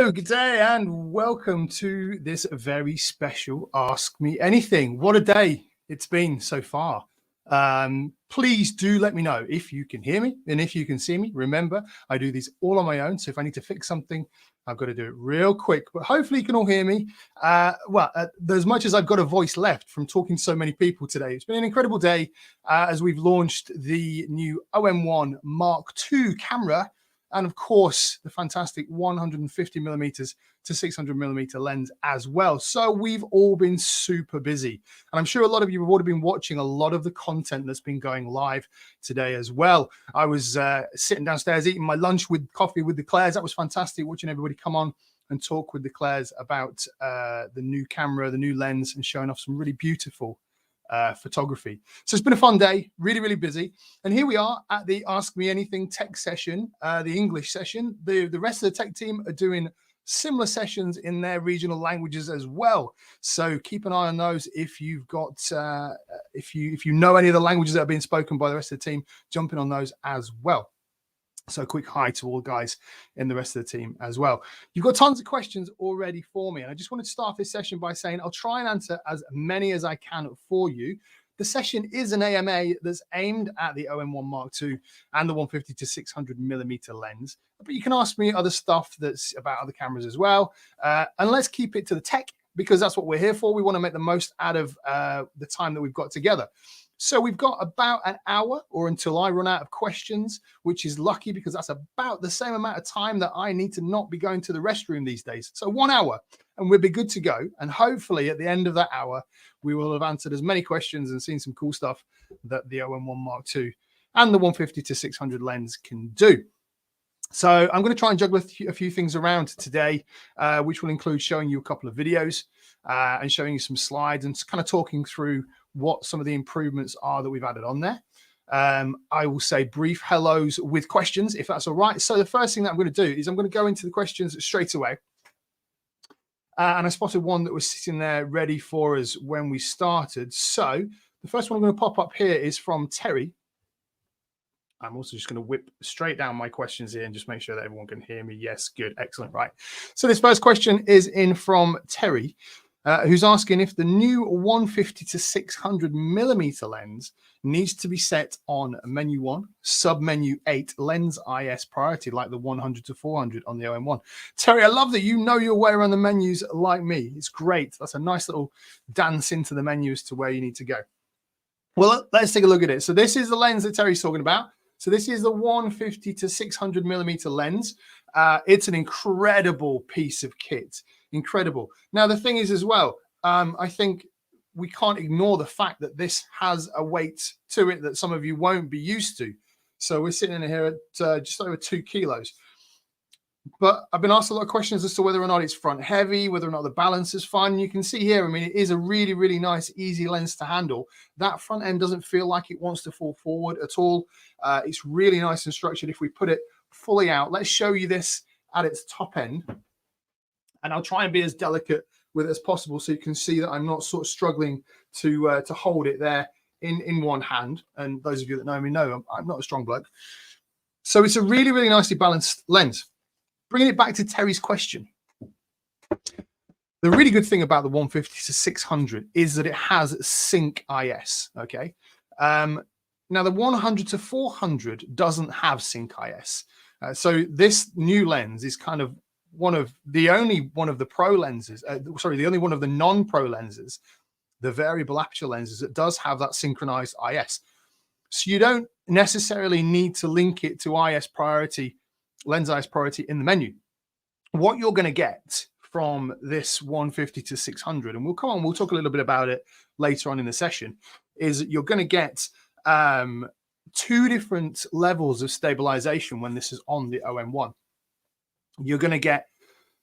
Hello, good day, and welcome to this very special Ask Me Anything. What a day it's been so far. Please do let me know if you can hear me and if you can see me. Remember, I do these all on my own, so if I need to fix something, I've got to do it real quick, but hopefully you can all hear me. As much as I've got a voice left from talking to so many people today, it's been an incredible day as we've launched the new OM-1 Mark II camera, and of course, the fantastic 150 millimeters to 600 millimeter lens as well. So we've all been super busy. And I'm sure a lot of you have already been watching a lot of the content that's been going live today as well. I was sitting downstairs eating my lunch with coffee with the Claires. That was fantastic, watching everybody come on and talk with the Claires about the new camera, the new lens, and showing off some really beautiful photography. So it's been a fun day, really, really busy. And here we are at the Ask Me Anything tech session, the English session. The rest of the tech team are doing similar sessions in their regional languages as well. So keep an eye on those. If you've got, if you know any of the languages that are being spoken by the rest of the team, jump in on those as well. So a quick hi to all guys in the rest of the team as well. You've got tons of questions already for me. And I just wanted to start this session by saying I'll try and answer as many as I can for you. The session is an AMA that's aimed at the OM-1 Mark II and the 150 to 600 millimeter lens. But you can ask me other stuff that's about other cameras as well. And let's keep it to the tech, because that's what we're here for. We want to make the most out of the time that we've got together. So we've got about an hour, or until I run out of questions, which is lucky because that's about the same amount of time that I need to not be going to the restroom these days. So 1 hour and we'll be good to go. And hopefully at the end of that hour, we will have answered as many questions and seen some cool stuff that the OM-1 Mark II and the 150 to 600 lens can do. So I'm going to try and juggle a few things around today, which will include showing you a couple of videos and showing you some slides and kind of talking through what some of the improvements are that we've added on there. I will say brief hellos with questions, if that's all right. So the first thing that I'm going to do is I'm going to go into the questions straight away. And I spotted one that was sitting there ready for us when we started. So the first one I'm going to pop up here is from Terry. I'm also just going to whip straight down my questions here and just make sure that everyone can hear me. Yes, good, excellent, right. So this first question is in from Terry, who's asking if the new 150 to 600 millimeter lens needs to be set on menu 1, sub-menu 8, lens IS priority, like the 100 to 400 on the OM-1. Terry, I love that you know your way around the menus like me. It's great. That's a nice little dance into the menu as to where you need to go. Well, let's take a look at it. So this is the lens that Terry's talking about. So this is the 150 to 600 millimeter lens. It's an incredible piece of kit. Incredible. Now, the thing is as well, I think we can't ignore the fact that this has a weight to it that some of you won't be used to. So we're sitting in here at just over 2 kilos. But I've been asked a lot of questions as to whether or not it's front heavy, whether or not the balance is fine. You can see here, I mean, it is a really, really nice, easy lens to handle. That front end doesn't feel like it wants to fall forward at all. It's really nice and structured if we put it fully out. Let's show you this at its top end. And I'll try and be as delicate with it as possible so you can see that I'm not sort of struggling to hold it there in one hand. And those of you that know me know I'm not a strong bloke. So it's a really, really nicely balanced lens. Bringing it back to Terry's question. The really good thing about the 150 to 600 is that it has sync IS, okay? Now the 100 to 400 doesn't have sync IS. So this new lens is kind of the only one of the pro lenses, the only one of the non-pro lenses, the variable aperture lenses that does have that synchronized IS. So you don't necessarily need to link it to IS priority, lens IS priority in the menu. What you're going to get from this 150 to 600, and we'll talk a little bit about it later on in the session, is that you're going to get 2 different levels of stabilization when this is on the OM-1. You're going to get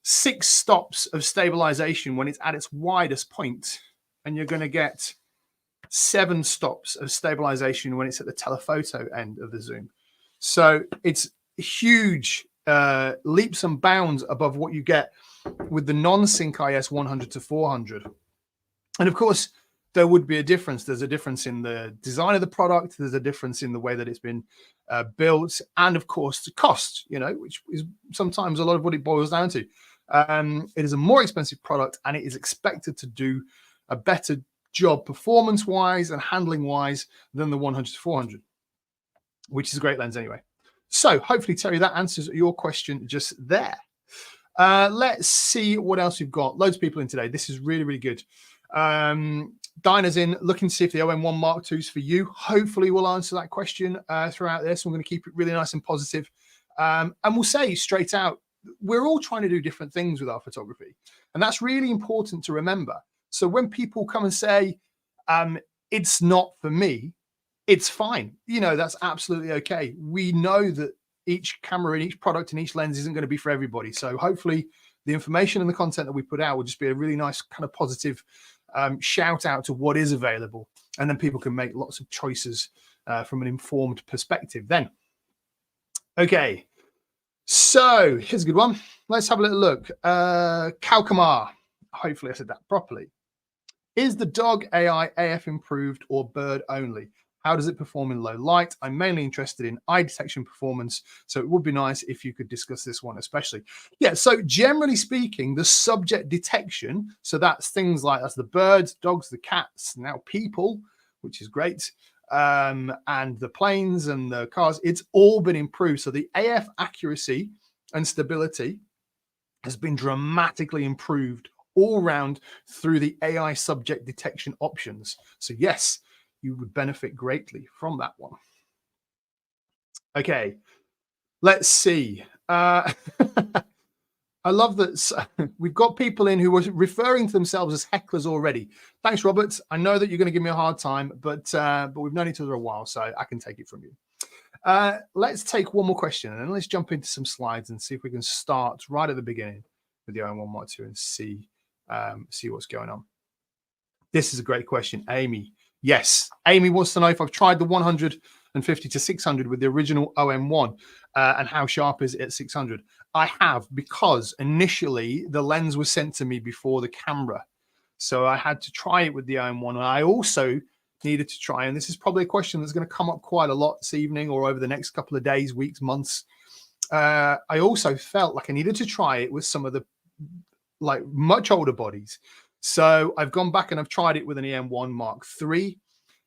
6 stops of stabilization when it's at its widest point, and you're going to get 7 stops of stabilization when it's at the telephoto end of the zoom. So it's huge leaps and bounds above what you get with the non-sync IS 100 to 400. And of course, there would be a difference. There's a difference in the design of the product. There's a difference in the way that it's been built. And of course, the cost, you know, which is sometimes a lot of what it boils down to. It is a more expensive product, and it is expected to do a better job performance-wise and handling-wise than the 100-400, which is a great lens anyway. So hopefully, Terry, that answers your question just there. Let's see what else we've got. Loads of people in today. This is really, really good. Dinah's in, looking to see if the OM-1 Mark II is for you. Hopefully we'll answer that question throughout this. We're going to keep it really nice and positive. And we'll say straight out, we're all trying to do different things with our photography. And that's really important to remember. So when people come and say, it's not for me, it's fine. You know, that's absolutely okay. We know that each camera and each product and each lens isn't going to be for everybody. So hopefully the information and the content that we put out will just be a really nice kind of positive shout out to what is available. And then people can make lots of choices from an informed perspective then. Okay, so here's a good one. Let's have a little look. Kalkamar, hopefully I said that properly. Is the dog AI AF improved or bird only? How does it perform in low light? I'm mainly interested in eye detection performance, so it would be nice if you could discuss this one especially. Yeah, so generally speaking, the subject detection, so that's things like that's the birds, dogs, the cats, now people, which is great, and the planes and the cars, it's all been improved. So the AF accuracy and stability has been dramatically improved all round through the AI subject detection options. So yes, you would benefit greatly from that one. Okay, let's see. I love that we've got people in who are referring to themselves as hecklers already. Thanks, Robert. I know that you're going to give me a hard time, but we've known each other a while, so I can take it from you. Let's take one more question, and then let's jump into some slides and see if we can start right at the beginning with the OM-1 Mark II and see what's going on. This is a great question, Amy. Yes, Amy wants to know if I've tried the 150-600 with the original OM-1 and how sharp is it at 600. I have, because initially the lens was sent to me before the camera. So I had to try it with the OM-1. And I also needed to try, and this is probably a question that's going to come up quite a lot this evening or over the next couple of days, weeks, months. I also felt like I needed to try it with some of the like much older bodies. So I've gone back and I've tried it with an EM1 Mark III,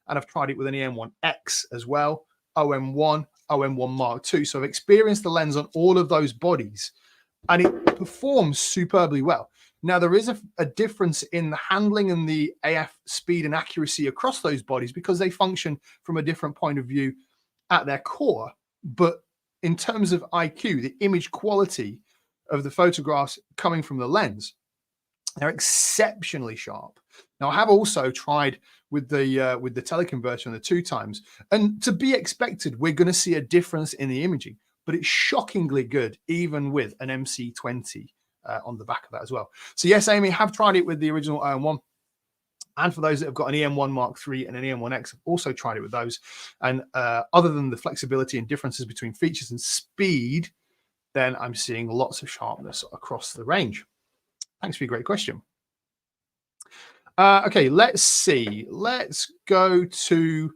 and I've tried it with an EM1X as well, OM1, OM1 Mark II. So I've experienced the lens on all of those bodies, and it performs superbly well. Now, there is a difference in the handling and the AF speed and accuracy across those bodies because they function from a different point of view at their core. But in terms of IQ, the image quality of the photographs coming from the lens, they're exceptionally sharp. Now, I have also tried with the teleconverter and the 2x, and to be expected, we're going to see a difference in the imaging, but it's shockingly good even with an MC20 on the back of that as well. So yes, Amy, have tried it with the original OM-1. And for those that have got an EM1 Mark III and an EM1X, I've also tried it with those. And other than the flexibility and differences between features and speed, then I'm seeing lots of sharpness across the range. Thanks for your great question. Okay, let's see. Let's go to,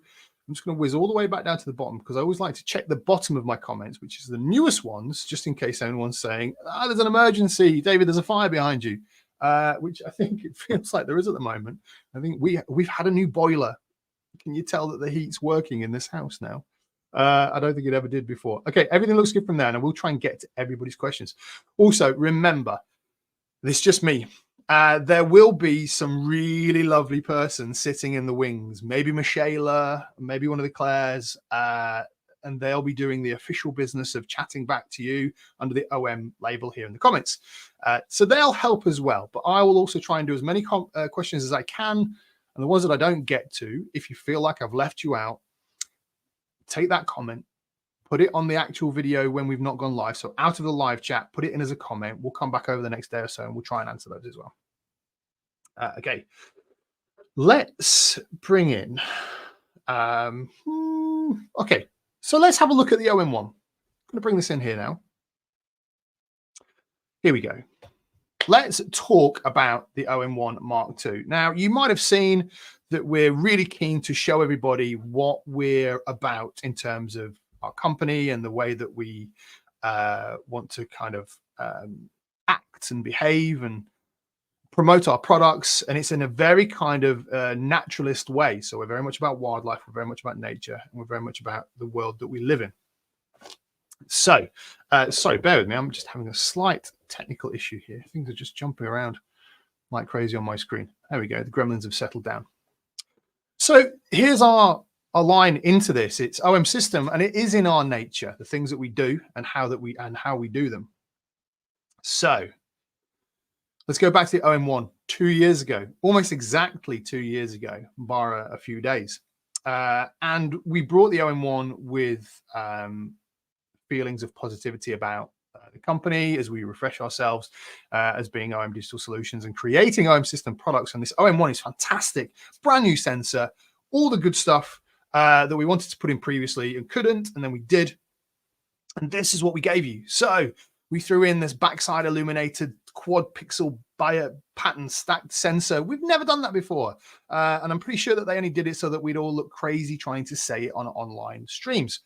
I'm just going to whiz all the way back down to the bottom because I always like to check the bottom of my comments, which is the newest ones, just in case anyone's saying, there's an emergency. David, there's a fire behind you, which I think it feels like there is at the moment. I think we've had a new boiler. Can you tell that the heat's working in this house now? I don't think it ever did before. Okay, everything looks good from there, and we'll try and get to everybody's questions. Also, remember, this is just me. There will be some really lovely person sitting in the wings, maybe Michaela, maybe one of the Claires, and they'll be doing the official business of chatting back to you under the OM label here in the comments. So they'll help as well, but I will also try and do as many questions as I can. And the ones that I don't get to, if you feel like I've left you out, take that comment, put it on the actual video when we've not gone live. So out of the live chat, put it in as a comment. We'll come back over the next day or so and we'll try and answer those as well. Okay, let's bring in, okay, so let's have a look at the OM-1. I'm going to bring this in here now. Here we go. Let's talk about the OM-1 Mark II. Now, you might have seen that we're really keen to show everybody what we're about in terms of our company and the way that we want to kind of act act and behave and promote our products, and it's in a very kind of naturalist way. So we're very much about wildlife, we're very much about nature, and we're very much about the world that we live in. So, sorry, bear with me. I'm just having a slight technical issue here. Things are just jumping around like crazy on my screen. There we go. The gremlins have settled down. So here's our line into this. It's OM system, and it is in our nature, the things that we do and how we do them. So let's go back to the OM-1 2 years ago, almost exactly 2 years ago, bar a few days. And we brought the OM-1 with feelings of positivity about the company as we refresh ourselves as being OM Digital Solutions and creating OM system products. And this OM-1 is fantastic, brand new sensor, all the good stuff that we wanted to put in previously and couldn't, and then we did. And this is what we gave you. So we threw in this backside illuminated quad pixel pattern stacked sensor. We've never done that before. And I'm pretty sure that they only did it so that we'd all look crazy trying to say it on online streams.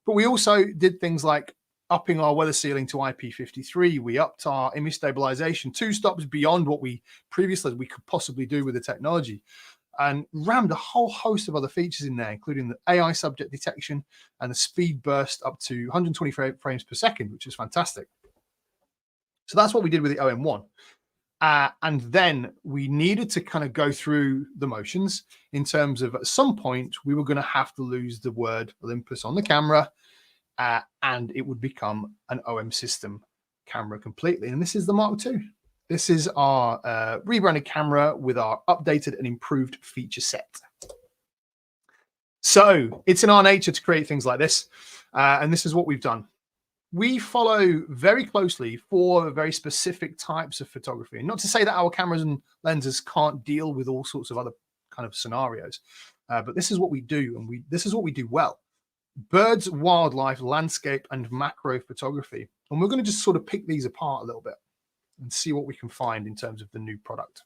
But we also did things like upping our weather sealing to IP53. We upped our image stabilization 2 stops beyond what we previously could possibly do with the technology, and rammed a whole host of other features in there, including the AI subject detection and the speed burst up to 120 frames per second, which is fantastic. So that's what we did with the OM-1. And then we needed to kind of go through the motions in terms of at some point we were going to have to lose the word Olympus on the camera, and it would become an OM system camera completely. And this is the Mark II. This is our rebranded camera with our updated and improved feature set. So it's in our nature to create things like this, and this is what we've done. We follow very closely 4 very specific types of photography. And not to say that our cameras and lenses can't deal with all sorts of other kind of scenarios, but this is what we do, and this is what we do well. Birds, wildlife, landscape, and macro photography. And we're going to just sort of pick these apart a little bit and see what we can find in terms of the new product.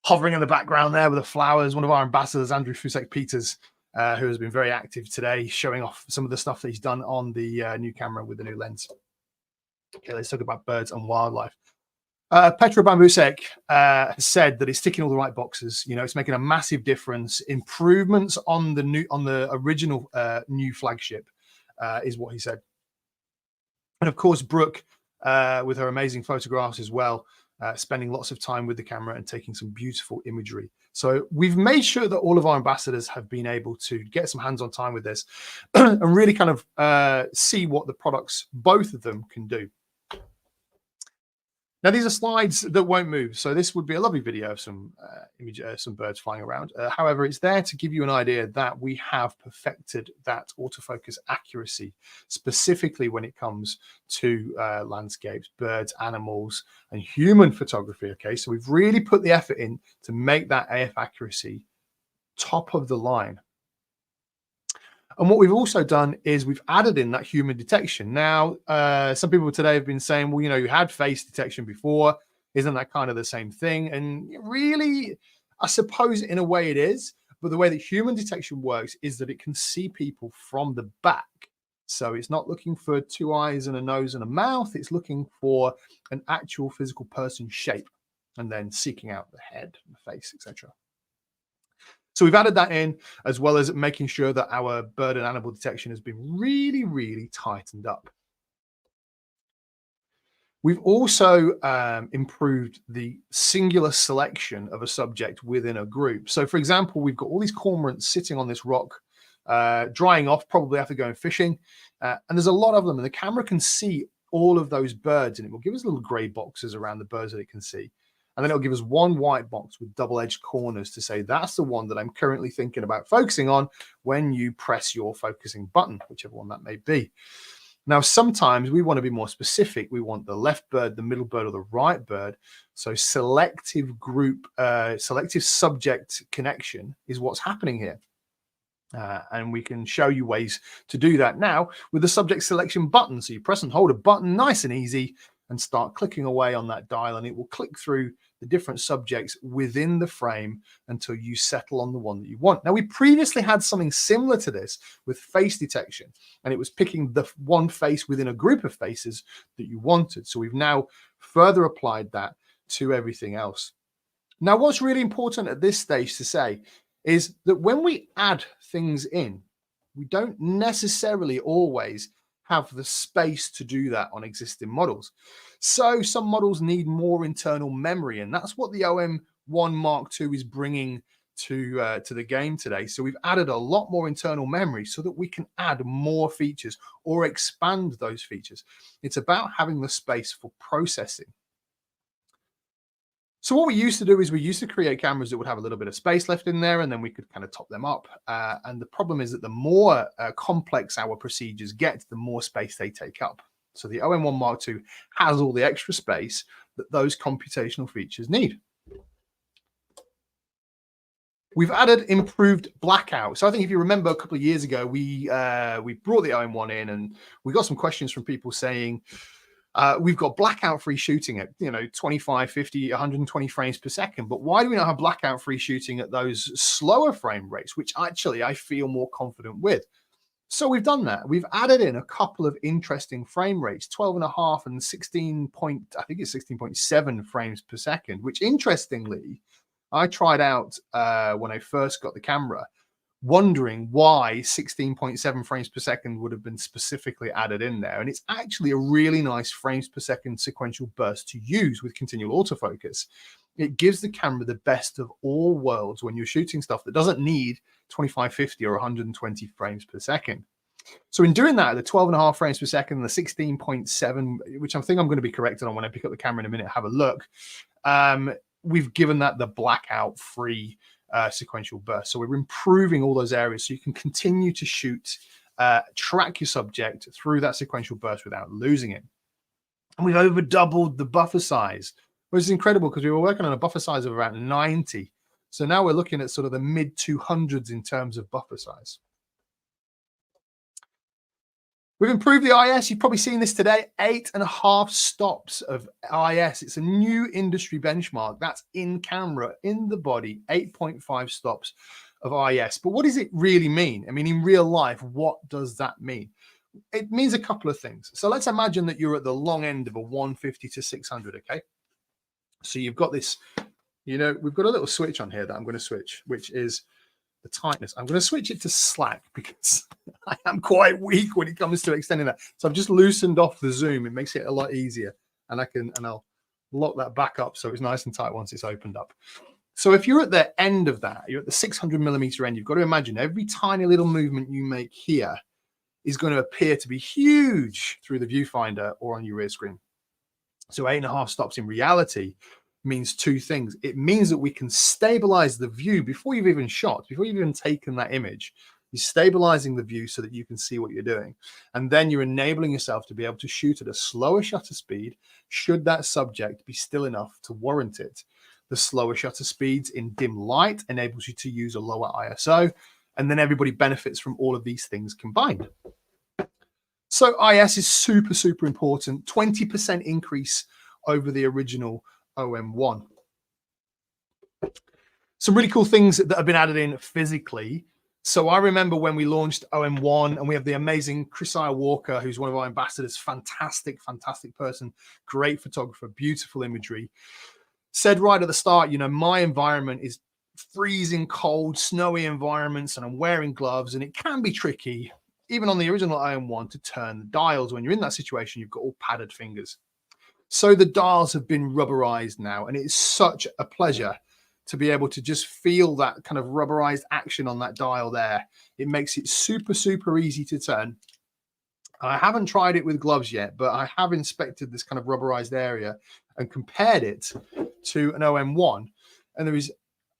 Hovering in the background there with the flowers, one of our ambassadors, Andrew Fusek-Peters, who has been very active today, showing off some of the stuff that he's done on the new camera with the new lens. Okay, let's talk about birds and wildlife. Petra Bambusek has said that it's ticking all the right boxes. You know, it's making a massive difference. Improvements on the original new flagship is what he said. And of course, Brooke, with her amazing photographs as well, spending lots of time with the camera and taking some beautiful imagery. So we've made sure that all of our ambassadors have been able to get some hands-on time with this and really kind of see what the products, both of them, can do. Now, these are slides that won't move, so this would be a lovely video of some some birds flying around. However, it's there to give you an idea that we have perfected that autofocus accuracy, specifically when it comes to landscapes, birds, animals, and human photography. Okay, so we've really put the effort in to make that AF accuracy top of the line. And what we've also done is we've added in that human detection. Now, some people today have been saying, well, you know, you had face detection before. Isn't that kind of the same thing? And really, I suppose in a way it is. But the way that human detection works is that it can see people from the back. So it's not looking for 2 eyes and a nose and a mouth. It's looking for an actual physical person shape and then seeking out the head, the face, etc. So we've added that in, as well as making sure that our bird and animal detection has been really, really tightened up. We've also improved the singular selection of a subject within a group. So, for example, we've got all these cormorants sitting on this rock, drying off, probably after going fishing. And there's a lot of them, and the camera can see all of those birds, and it will give us little gray boxes around the birds that it can see. And then it'll give us one white box with double-edged corners to say that's the one that I'm currently thinking about focusing on when you press your focusing button, whichever one that may be. Now, sometimes we want to be more specific. We want the left bird, the middle bird, or the right bird. So selective group, selective subject connection is what's happening here. And we can show you ways to do that now with the subject selection button. So you press and hold a button, nice and easy, and start clicking away on that dial, and it will click through the different subjects within the frame until you settle on the one that you want. Now, we previously had something similar to this with face detection, and it was picking the one face within a group of faces that you wanted. So we've now further applied that to everything else. Now, what's really important at this stage to say is that when we add things in, we don't necessarily always have the space to do that on existing models. So some models need more internal memory, and that's what the OM-1 Mark II is bringing to the game today. So we've added a lot more internal memory so that we can add more features or expand those features. It's about having the space for processing. So what we used to do is we used to create cameras that would have a little bit of space left in there, and then we could kind of top them up. And the problem is that the more complex our procedures get, the more space they take up. So the OM-1 Mark II has all the extra space that those computational features need. We've added improved blackout. So I think if you remember a couple of years ago, we brought the OM-1 in, and we got some questions from people saying, we've got blackout free shooting at 25, 50, 120 frames per second, but why do we not have blackout free shooting at those slower frame rates, which actually I feel more confident with? So we've done that. We've added in a couple of interesting frame rates, 12.5 and 16.7 frames per second, which interestingly I tried out when I first got the camera, wondering why 16.7 frames per second would have been specifically added in there. And it's actually a really nice frames per second sequential burst to use with continual autofocus. It gives the camera the best of all worlds when you're shooting stuff that doesn't need 25, 50 or 120 frames per second. So in doing that, the 12.5 frames per second and the 16.7, which I think I'm going to be corrected on when I pick up the camera in a minute, have a look. We've given that the blackout free sequential burst. So we're improving all those areas so you can continue to shoot, track your subject through that sequential burst without losing it. And we've over doubled the buffer size, which is incredible because we were working on a buffer size of around 90. So now we're looking at sort of the mid 200s in terms of buffer size. We've improved the IS. You've probably seen this today, 8.5 stops of IS. It's a new industry benchmark. That's in camera, in the body, 8.5 stops of IS. But what does it really mean? I mean, in real life, what does that mean? It means a couple of things. So let's imagine that you're at the long end of a 150 to 600, okay? So you've got this, we've got a little switch on here that I'm going to switch, which is the tightness. I'm going to switch it to slack because I am quite weak when it comes to extending that. So I've just loosened off the zoom. It makes it a lot easier, and I'll lock that back up so it's nice and tight once it's opened up. So if you're at the end of that, you're at the 600mm end, you've got to imagine every tiny little movement you make here is going to appear to be huge through the viewfinder or on your rear screen. So 8.5 stops in reality means two things. It means that we can stabilize the view before you've even shot, before you've even taken that image. You're stabilizing the view so that you can see what you're doing. And then you're enabling yourself to be able to shoot at a slower shutter speed should that subject be still enough to warrant it. The slower shutter speeds in dim light enables you to use a lower ISO, and then everybody benefits from all of these things combined. So IS is super, super important. 20% increase over the original OM-1. Some really cool things that have been added in physically. So I remember when we launched OM-1, and we have the amazing Chrisia Walker, who's one of our ambassadors, fantastic, fantastic person, great photographer, beautiful imagery, said right at the start, my environment is freezing cold, snowy environments, and I'm wearing gloves, and it can be tricky, even on the original OM-1, to turn the dials. When you're in that situation, you've got all padded fingers. So the dials have been rubberized now, and it's such a pleasure to be able to just feel that kind of rubberized action on that dial there. It makes it super, super easy to turn. I haven't tried it with gloves yet, but I have inspected this kind of rubberized area and compared it to an OM-1. And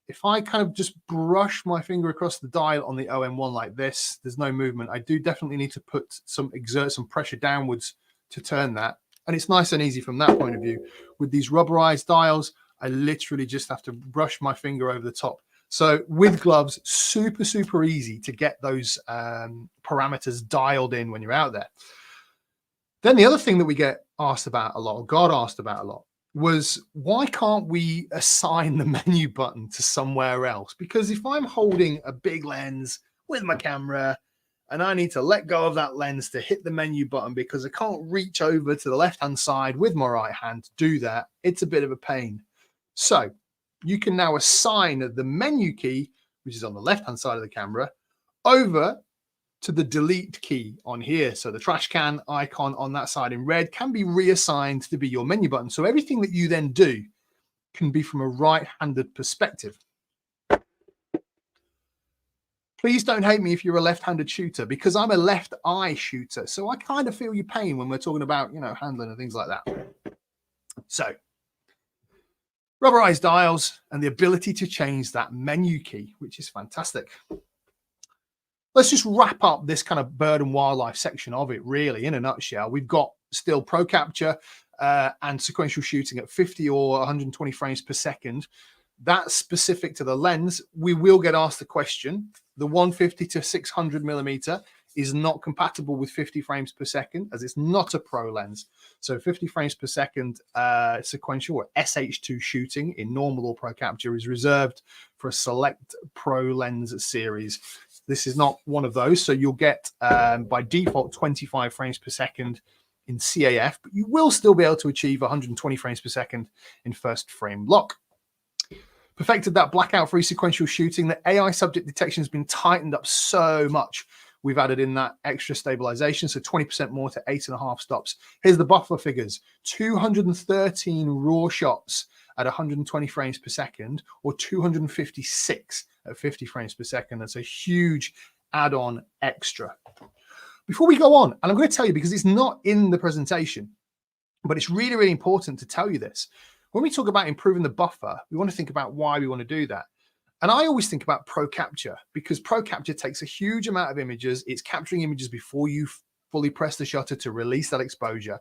if I kind of just brush my finger across the dial on the OM-1 like this, there's no movement. I do definitely need to exert some pressure downwards to turn that. And it's nice and easy from that point of view. With these rubberized dials, I literally just have to brush my finger over the top. So with gloves, super, super easy to get those parameters dialed in when you're out there. Then the other thing that we get asked about a lot, or got asked about a lot, was why can't we assign the menu button to somewhere else? Because if I'm holding a big lens with my camera and I need to let go of that lens to hit the menu button because I can't reach over to the left-hand side with my right hand to do that, it's a bit of a pain. So you can now assign the menu key, which is on the left-hand side of the camera, over to the delete key on here. So the trash can icon on that side in red can be reassigned to be your menu button. So everything that you then do can be from a right-handed perspective. Please don't hate me if you're a left-handed shooter, because I'm a left eye shooter. So I kind of feel your pain when we're talking about, you know, handling and things like that. So rubberized dials and the ability to change that menu key, which is fantastic. Let's just wrap up this kind of bird and wildlife section of it, really, in a nutshell. We've got still pro capture and sequential shooting at 50 or 120 frames per second. That's specific to the lens. We will get asked the question. The 150 to 600 millimeter is not compatible with 50 frames per second, as it's not a pro lens. So 50 frames per second sequential or SH2 shooting in normal or pro capture is reserved for a select pro lens series. This is not one of those. So you'll get by default 25 frames per second in CAF, but you will still be able to achieve 120 frames per second in first frame lock. Perfected that blackout free sequential shooting. The AI subject detection has been tightened up so much. We've added in that extra stabilization, so 20% more to 8.5 stops. Here's the buffer figures: 213 raw shots at 120 frames per second, or 256 at 50 frames per second. That's a huge add-on extra. Before we go on, and I'm going to tell you because it's not in the presentation, but it's really, really important to tell you this. When we talk about improving the buffer, we want to think about why we want to do that. And I always think about pro capture, because pro capture takes a huge amount of images. It's capturing images before you fully press the shutter to release that exposure.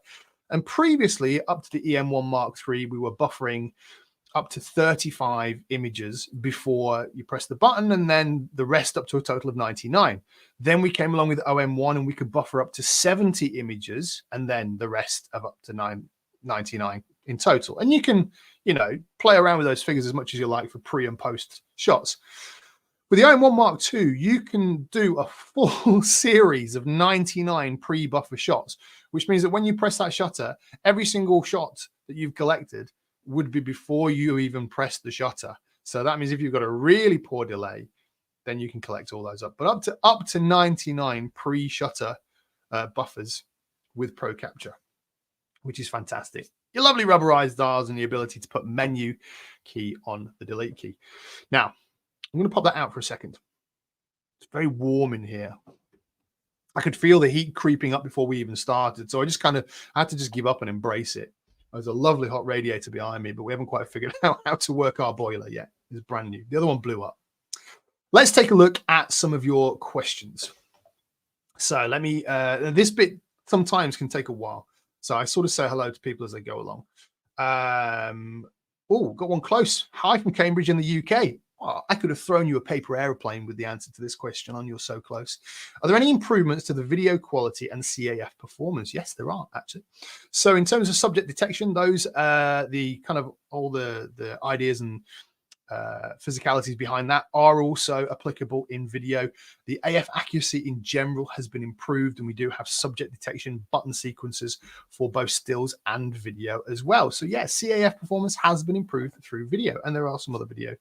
And previously, up to the OM-1 Mark III, we were buffering up to 35 images before you press the button, and then the rest up to a total of 99. Then we came along with OM-1 and we could buffer up to 70 images, and then the rest of up to 99 in total. And you can, you know, play around with those figures as much as you like for pre and post shots. With the OM-1 Mark II, you can do a full series of 99 pre-buffer shots, which means that when you press that shutter, every single shot that you've collected would be before you even press the shutter. So that means if you've got a really poor delay, then you can collect all those up. But up to 99 pre-shutter buffers with Pro Capture, which is fantastic. Your lovely rubberized dials and the ability to put menu key on the delete key. Now, I'm going to pop that out for a second. It's very warm in here. I could feel the heat creeping up before we even started. So I had to just give up and embrace it. There's a lovely hot radiator behind me, but we haven't quite figured out how to work our boiler yet. It's brand new. The other one blew up. Let's take a look at some of your questions. So let me, this bit sometimes can take a while. So I sort of say hello to people as they go along. Oh, got one close. Hi from Cambridge in the UK. Oh, I could have thrown you a paper airplane with the answer to this question on. You're so close. Are there any improvements to the video quality and CAF performance? Yes, there are actually. So in terms of subject detection, those the kind of all the ideas and physicalities behind that are also applicable in video. The AF accuracy in general has been improved, and we do have subject detection button sequences for both stills and video as well. So yeah, CAF performance has been improved through video, and there are some other video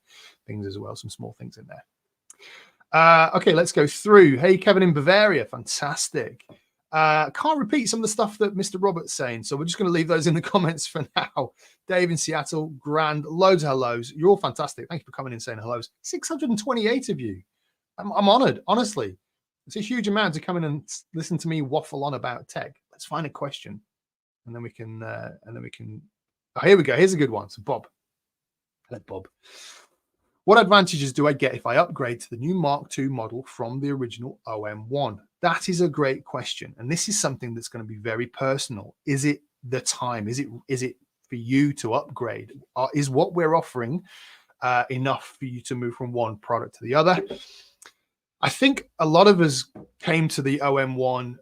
things as well, some small things in there. Okay, let's go through. Hey, Kevin in Bavaria, fantastic. Can't repeat some of the stuff that Mr. Robert's saying, so we're just going to leave those in the comments for now. Dave in Seattle, grand, loads of hellos. You're all fantastic. Thank you for coming in and saying hellos. 628 of you. I'm honored, honestly. It's a huge amount to come in and listen to me waffle on about tech. Let's find a question, and then we can. Oh, here we go. Here's a good one. So Bob, hello Bob. What advantages do I get if I upgrade to the new Mark II model from the original OM-1? That is a great question. And this is something that's going to be very personal. Is it the time? Is it for you to upgrade? Is what we're offering enough for you to move from one product to the other? I think a lot of us came to the OM-1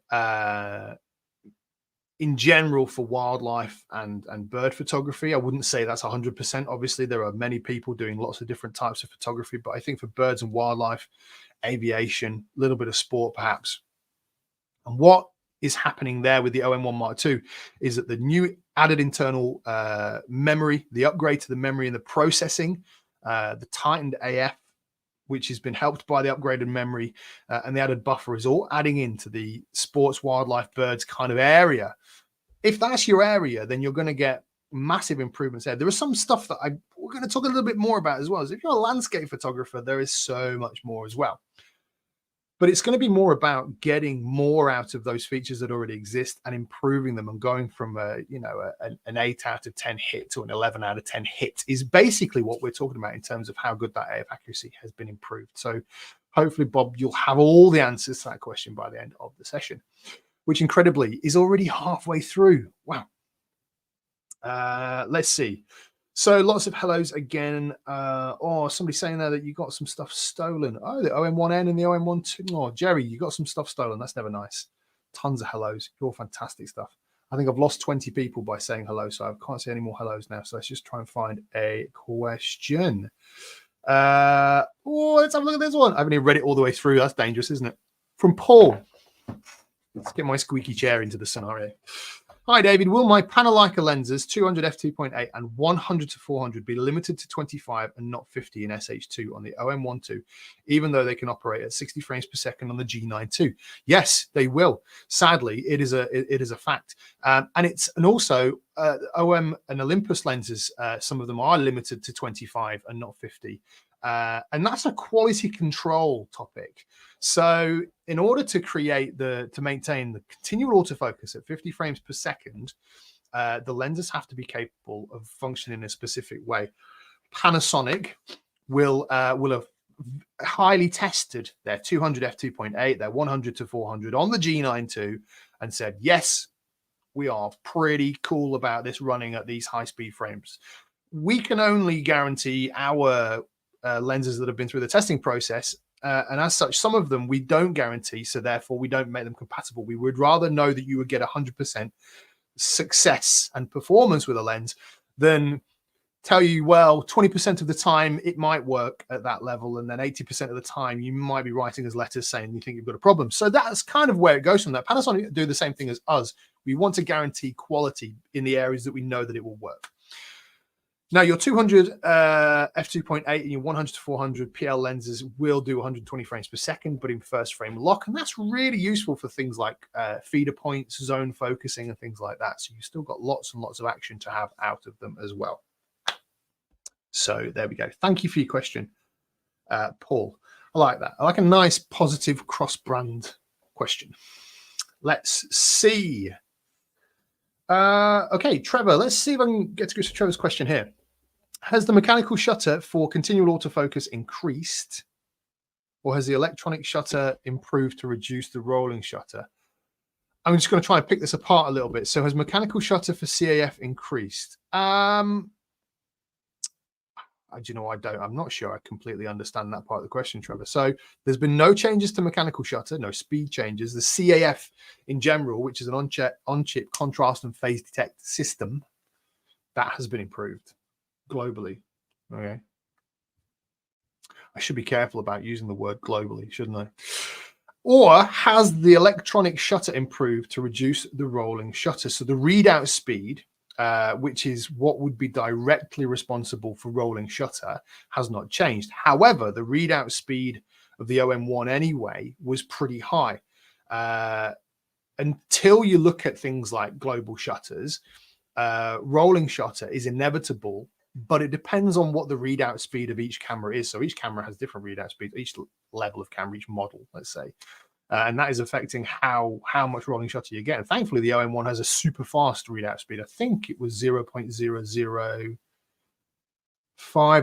in general for wildlife and bird photography. I wouldn't say that's 100%. Obviously, there are many people doing lots of different types of photography, but I think for birds and wildlife, aviation, a little bit of sport perhaps. And what is happening there with the OM-1 Mark II is that the new added internal memory, the upgrade to the memory and the processing, the tightened AF, which has been helped by the upgraded memory and the added buffer, is all adding into the sports, wildlife, birds kind of area. If that's your area, then you're going to get massive improvements there. There is some stuff that we're going to talk a little bit more about as well. So if you're a landscape photographer, there is so much more as well. But it's going to be more about getting more out of those features that already exist and improving them, and going from an 8 out of 10 hit to an 11 out of 10 hit is basically what we're talking about in terms of how good that AF accuracy has been improved. So hopefully, Bob, you'll have all the answers to that question by the end of the session, which incredibly is already halfway through. Wow. Let's see. So lots of hellos again. Somebody saying there that you got some stuff stolen. Oh, the OM-1N and the OM-1 Oh, Jerry, you got some stuff stolen. That's never nice. Tons of hellos. You're fantastic stuff. I think I've lost 20 people by saying hello, so I can't see any more hellos now. So let's just try and find a question. Let's have a look at this one. I haven't even read it all the way through. That's dangerous, isn't it? From Paul. Let's get my squeaky chair into the scenario. Hi, David. Will my Panaleica lenses 200 f2.8 and 100 to 400 be limited to 25 and not 50 in SH2 on the OM-1 II, even though they can operate at 60 frames per second on the G9 II? Yes, they will. Sadly, it is a fact. And also OM and Olympus lenses, some of them are limited to 25 and not 50. And that's a quality control topic. So in order to maintain the continual autofocus at 50 frames per second, the lenses have to be capable of functioning in a specific way. Panasonic will have highly tested their 200 f2.8, their 100 to 400 on the G9 II, and said, yes, we are pretty cool about this running at these high speed frames. We can only guarantee our lenses that have been through the testing process. And as such, some of them we don't guarantee, so therefore we don't make them compatible. We would rather know that you would get 100% success and performance with a lens than tell you, well, 20% of the time it might work at that level, and then 80% of the time you might be writing as letters saying you think you've got a problem. So that's kind of where it goes from that. Panasonic do the same thing as us. We want to guarantee quality in the areas that we know that it will work. Now, your 200 f2.8 and your 100 to 400 PL lenses will do 120 frames per second, but in first frame lock. And that's really useful for things like feeder points, zone focusing, and things like that. So you've still got lots and lots of action to have out of them as well. So there we go. Thank you for your question, Paul. I like that. I like a nice, positive cross-brand question. Let's see. Okay, Trevor, let's see if I can get to grips with Trevor's question here. Has the mechanical shutter for continual autofocus increased, or has the electronic shutter improved to reduce the rolling shutter? I'm just going to try and pick this apart a little bit. So has mechanical shutter for CAF increased? I'm not sure I completely understand that part of the question, Trevor. So there's been no changes to mechanical shutter, no speed changes. The CAF in general, which is an on-chip contrast and phase detect system, that has been improved globally. Okay. I should be careful about using the word globally, shouldn't I? Or has the electronic shutter improved to reduce the rolling shutter? So the readout speed, which is what would be directly responsible for rolling shutter, has not changed. However, the readout speed of the OM-1 anyway was pretty high. Until you look at things like global shutters, rolling shutter is inevitable, but it depends on what the readout speed of each camera is. So each camera has different readout speeds, each level of camera, each model, let's say. And that is affecting how much rolling shutter you get. And thankfully, the OM-1 has a super fast readout speed. I think it was 0.005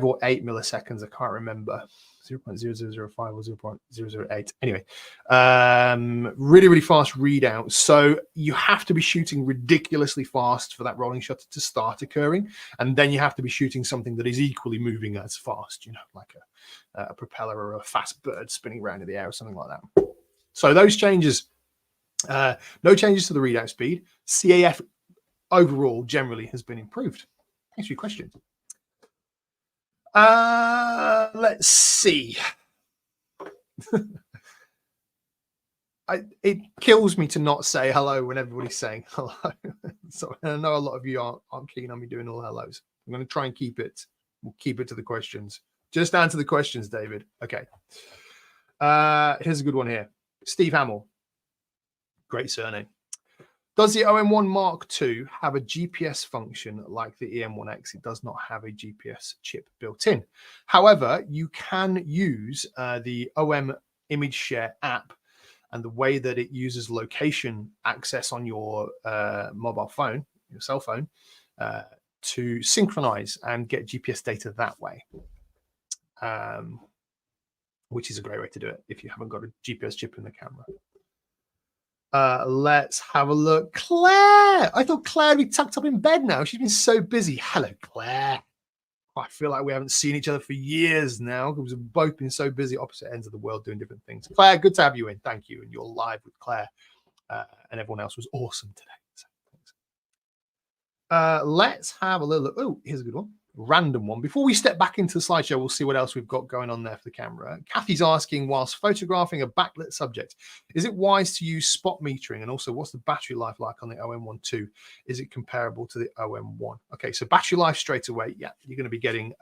or 8 milliseconds. I can't remember. 0.0005 or 0.008. Anyway, really, really fast readout. So you have to be shooting ridiculously fast for that rolling shutter to start occurring. And then you have to be shooting something that is equally moving as fast, you know, like a propeller or a fast bird spinning around in the air or something like that. So those changes No changes to the readout speed. CAF overall generally has been improved. Thanks for your question. Let's see. It kills me to not say hello when everybody's saying hello. So I know a lot of you aren't keen on me doing all hellos. I'm going to try and keep it. We'll keep it to the questions. Just answer the questions, David. Okay. Here's a good one here. Steve Hamill. Great surname. Does the OM-1 Mark II have a GPS function like the EM-1X? It does not have a GPS chip built in. However, you can use the OM Image Share app, and the way that it uses location access on your mobile phone, your cell phone, to synchronize and get GPS data that way, which is a great way to do it if you haven't got a GPS chip in the camera. Let's have a look. Claire! I thought Claire would be tucked up in bed now. She's been so busy. Hello, Claire. I feel like we haven't seen each other for years now because we've both been so busy, opposite ends of the world, doing different things. Claire, good to have you in. Thank you. And you're live with Claire. And everyone else was awesome today. So thanks. Let's have a little look. Oh, here's a good one. Random one. Before we step back into the slideshow, we'll see what else we've got going on there for the camera. Kathy's asking, whilst photographing a backlit subject, is it wise to use spot metering? And also, what's the battery life like on the OM-1 II? Is it comparable to the OM-1? Okay, so battery life straight away. Yeah, you're going to be getting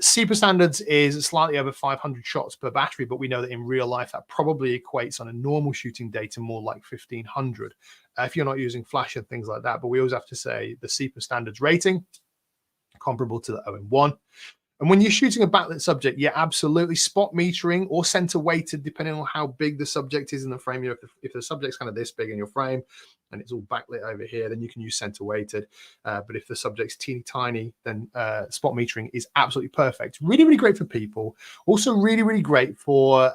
CEPA standards is slightly over 500 shots per battery, but we know that in real life that probably equates on a normal shooting day to more like 1500 if you're not using flash and things like that. But we always have to say the CEPA standards rating comparable to the OM-1. And when you're shooting a backlit subject, yeah, absolutely spot metering or center weighted, depending on how big the subject is in the frame. If the subject's kind of this big in your frame and it's all backlit over here, then you can use center weighted. But if the subject's teeny tiny, then spot metering is absolutely perfect. Really, really great for people. Also really, really great for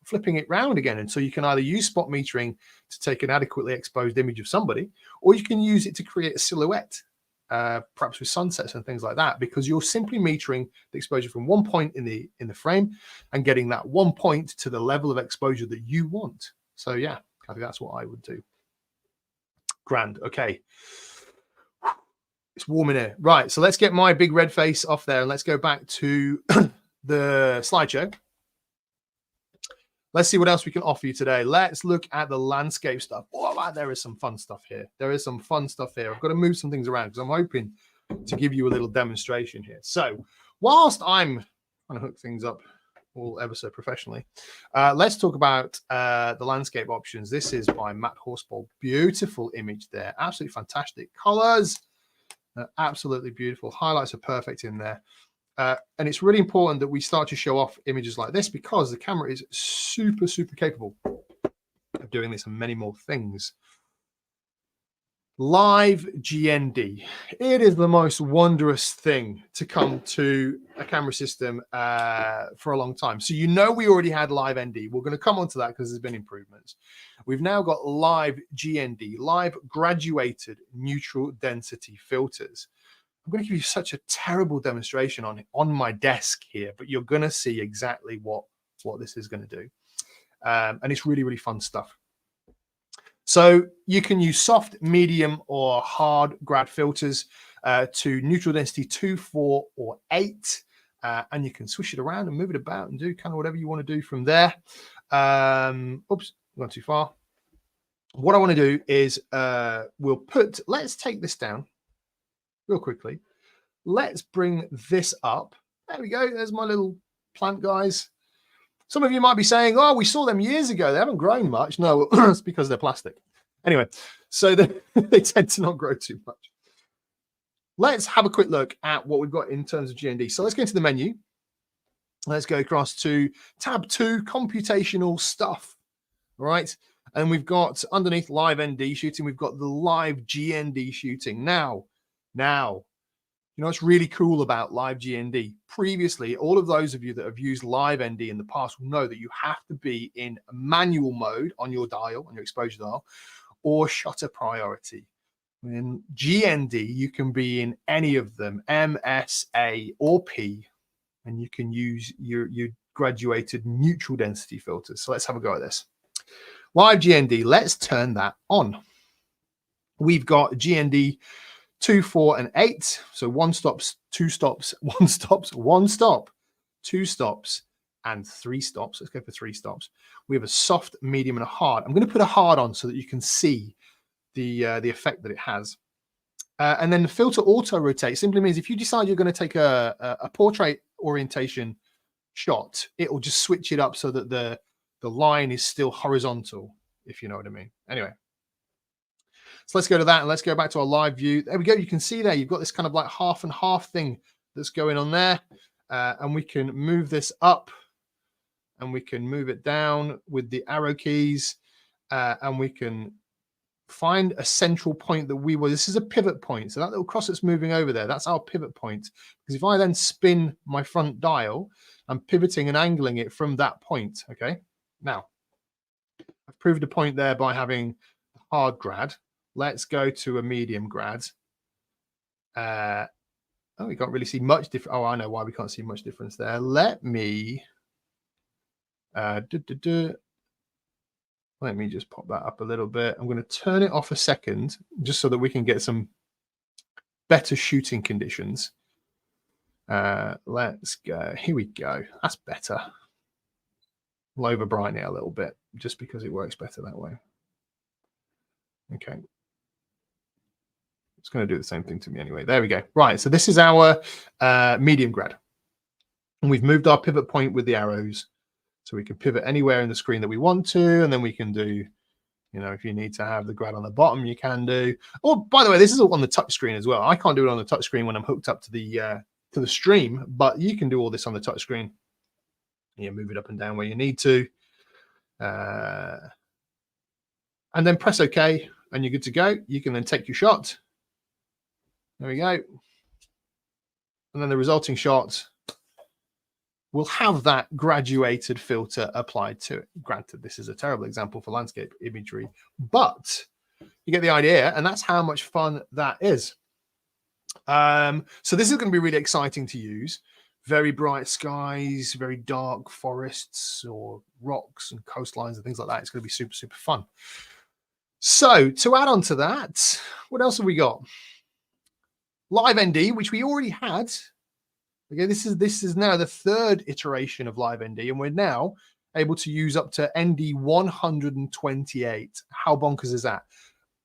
flipping it round again. And so you can either use spot metering to take an adequately exposed image of somebody, or you can use it to create a silhouette. Perhaps with sunsets and things like that, because you're simply metering the exposure from one point in the frame and getting that one point to the level of exposure that you want. So yeah, I think that's what I would do. Grand. Okay. It's warm in here. Right. So let's get my big red face off there and let's go back to the slideshow. Let's see what else we can offer you today. Let's look at the landscape stuff. Oh, wow, there is some fun stuff here. There is some fun stuff here. I've got to move some things around because I'm hoping to give you a little demonstration here. So whilst I'm trying to hook things up all ever so professionally, let's talk about the landscape options. This is by Matt Horspold. Beautiful image there. Absolutely fantastic. Colors. Absolutely beautiful. Highlights are perfect in there. And it's really important that we start to show off images like this because the camera is super, super capable of doing this and many more things. Live GND. It is the most wondrous thing to come to a camera system for a long time. So you know we already had live ND. We're going to come on to that because there's been improvements. We've now got live GND, live graduated neutral density filters. I'm going to give you such a terrible demonstration on my desk here, but you're going to see exactly what this is going to do. And it's really, really fun stuff. So you can use soft, medium, or hard grad filters to neutral density 2, 4, or 8. And you can swish it around and move it about and do kind of whatever you want to do from there. Oops, gone too far. What I want to do is let's take this down real quickly. Let's bring this up. There we go. There's my little plant guys. Some of you might be saying, oh, we saw them years ago. They haven't grown much. No, it's because they're plastic. Anyway, so they tend to not grow too much. Let's have a quick look at what we've got in terms of GND. So let's go into the menu. Let's go across to tab 2, computational stuff. All right. And we've got underneath live ND shooting, we've got the live GND shooting. Now, you know what's really cool about live GND? Previously, all of those of you that have used live ND in the past will know that you have to be in manual mode on your dial, on your exposure dial, or shutter priority. In GND, you can be in any of them, M, S, A, or P, and you can use your graduated neutral density filters. So let's have a go at this. Live GND, let's turn that on. We've got GND 2, 4, and 8. So 1 stops, 2 stops, 1 stops, 1 stop, 2 stops, and 3 stops. Let's go for 3 stops. We have a soft, medium, and a hard. I'm going to put a hard on so that you can see the effect that it has. And then the filter auto rotate simply means if you decide you're going to take a portrait orientation shot, it will just switch it up so that the line is still horizontal, if you know what I mean. Anyway, so let's go to that and let's go back to our live view. There we go. You can see there you've got this kind of like half and half thing that's going on there. And we can move this up and we can move it down with the arrow keys. And we can find a central point that we were. This is a pivot point. So that little cross that's moving over there, that's our pivot point. Because if I then spin my front dial, I'm pivoting and angling it from that point. Okay. Now, I've proved a point there by having a hard grad. Let's go to a medium grad. Oh, we can't really see much difference. Oh, I know why we can't see much difference there. Let me let me just pop that up a little bit. I'm going to turn it off a second just so that we can get some better shooting conditions. Let's go. Here we go. That's better. We'll overbrighten it a little bit just because it works better that way. Okay. It's going to do the same thing to me anyway. There we go. Right. So this is our medium grad. And we've moved our pivot point with the arrows. So we can pivot anywhere in the screen that we want to. And then we can do, you know, if you need to have the grad on the bottom, you can do. Oh, by the way, this is on the touch screen as well. I can't do it on the touch screen when I'm hooked up to the stream, but you can do all this on the touch screen. You move it up and down where you need to. And then press OK and you're good to go. You can then take your shot. There we go. And then the resulting shot will have that graduated filter applied to it. Granted, this is a terrible example for landscape imagery, but you get the idea, and that's how much fun that is. So this is going to be really exciting to use. Very bright skies, very dark forests or rocks and coastlines and things like that. It's going to be super, super fun. So to add on to that, what else have we got? Live ND, which we already had. Okay, this is now the third iteration of Live ND, and we're now able to use up to ND 128. How bonkers is that?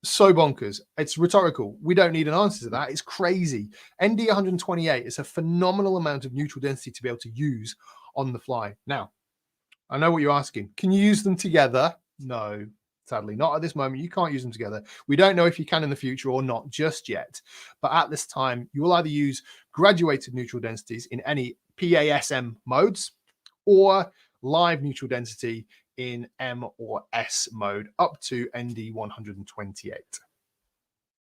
So bonkers. It's rhetorical. We don't need an answer to that. It's crazy. ND 128 is a phenomenal amount of neutral density to be able to use on the fly. Now, I know what you're asking. Can you use them together? No. Sadly, not at this moment. You can't use them together. We don't know if you can in the future or not just yet. But at this time, you will either use graduated neutral densities in any PASM modes or live neutral density in M or S mode up to ND 128.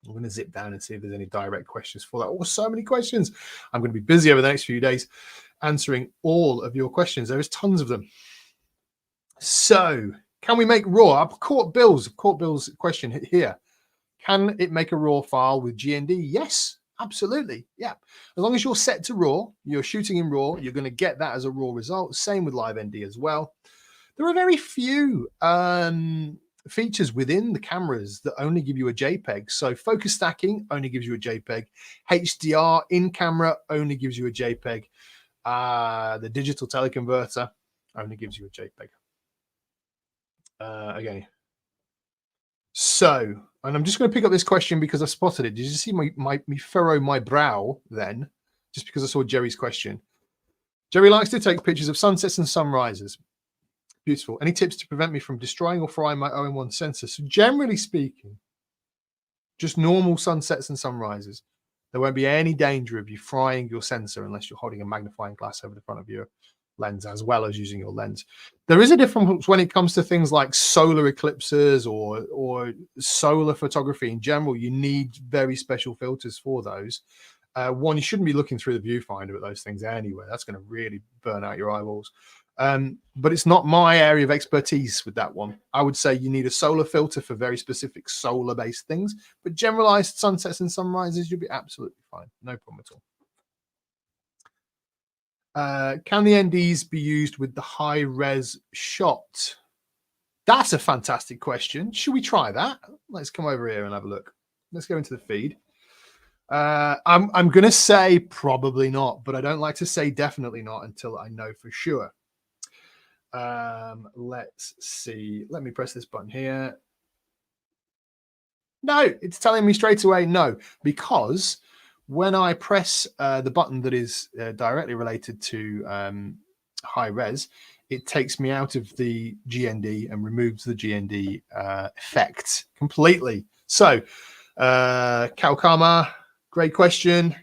I'm going to zip down and see if there's any direct questions for that. Oh, so many questions. I'm going to be busy over the next few days answering all of your questions. There is tons of them. So, can we make RAW? I've caught Bill's question here. Can it make a RAW file with GND? Yes, absolutely. Yeah. As long as you're set to RAW, you're shooting in RAW, you're going to get that as a RAW result. Same with Live ND as well. There are very few features within the cameras that only give you a JPEG. So focus stacking only gives you a JPEG. HDR in camera only gives you a JPEG. The digital teleconverter only gives you a JPEG. Okay. So, and I'm just going to pick up this question because I spotted it. Did you see me furrow my brow then? Just because I saw Jerry's question. Jerry likes to take pictures of sunsets and sunrises. Beautiful. Any tips to prevent me from destroying or frying my OM-1 sensor? So generally speaking, just normal sunsets and sunrises. There won't be any danger of you frying your sensor unless you're holding a magnifying glass over the front of your lens as well as using your lens. There is a difference when it comes to things like solar eclipses or solar photography in general. You need very special filters for those. One, you shouldn't be looking through the viewfinder at those things anyway. That's going to really burn out your eyeballs. But it's not my area of expertise with that one. I would say you need a solar filter for very specific solar-based things, but generalized sunsets and sunrises, you'll be absolutely fine. No problem at all. Can the NDs be used with the high-res shot? That's a fantastic question. Should we try that? Let's come over here and have a look. Let's go into the feed. I'm going to say probably not, but I don't like to say definitely not until I know for sure. Let's see. Let me press this button here. No, it's telling me straight away no, because when I press the button that is directly related to high res, it takes me out of the GND and removes the GND effect completely. So, Kalkama, great question.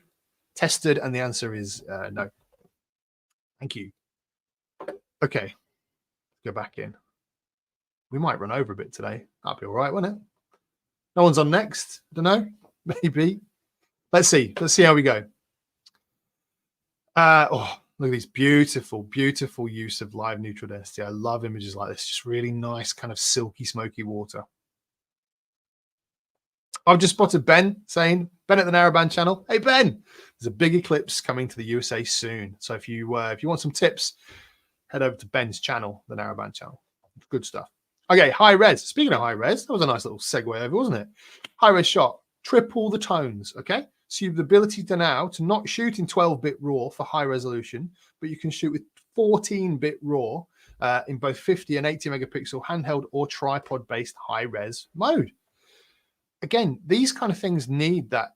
Tested, and the answer is no. Thank you. Okay, go back in. We might run over a bit today. That'd be all right, wouldn't it? No one's on next. Don't know. Maybe. Let's see. Let's see how we go. Oh, look at these beautiful, beautiful use of live neutral density. I love images like this. Just really nice, kind of silky, smoky water. I've just spotted Ben saying, Ben at the Narrowband channel. Hey, Ben, there's a big eclipse coming to the USA soon. So if you want some tips, head over to Ben's channel, the Narrowband channel. Good stuff. Okay, high res. Speaking of high res, that was a nice little segue over, wasn't it? High res shot, triple the tones, okay? So you have the ability to now to not shoot in 12-bit RAW for high resolution, but you can shoot with 14-bit RAW in both 50 and 80 megapixel handheld or tripod-based high res mode. Again, these kind of things need that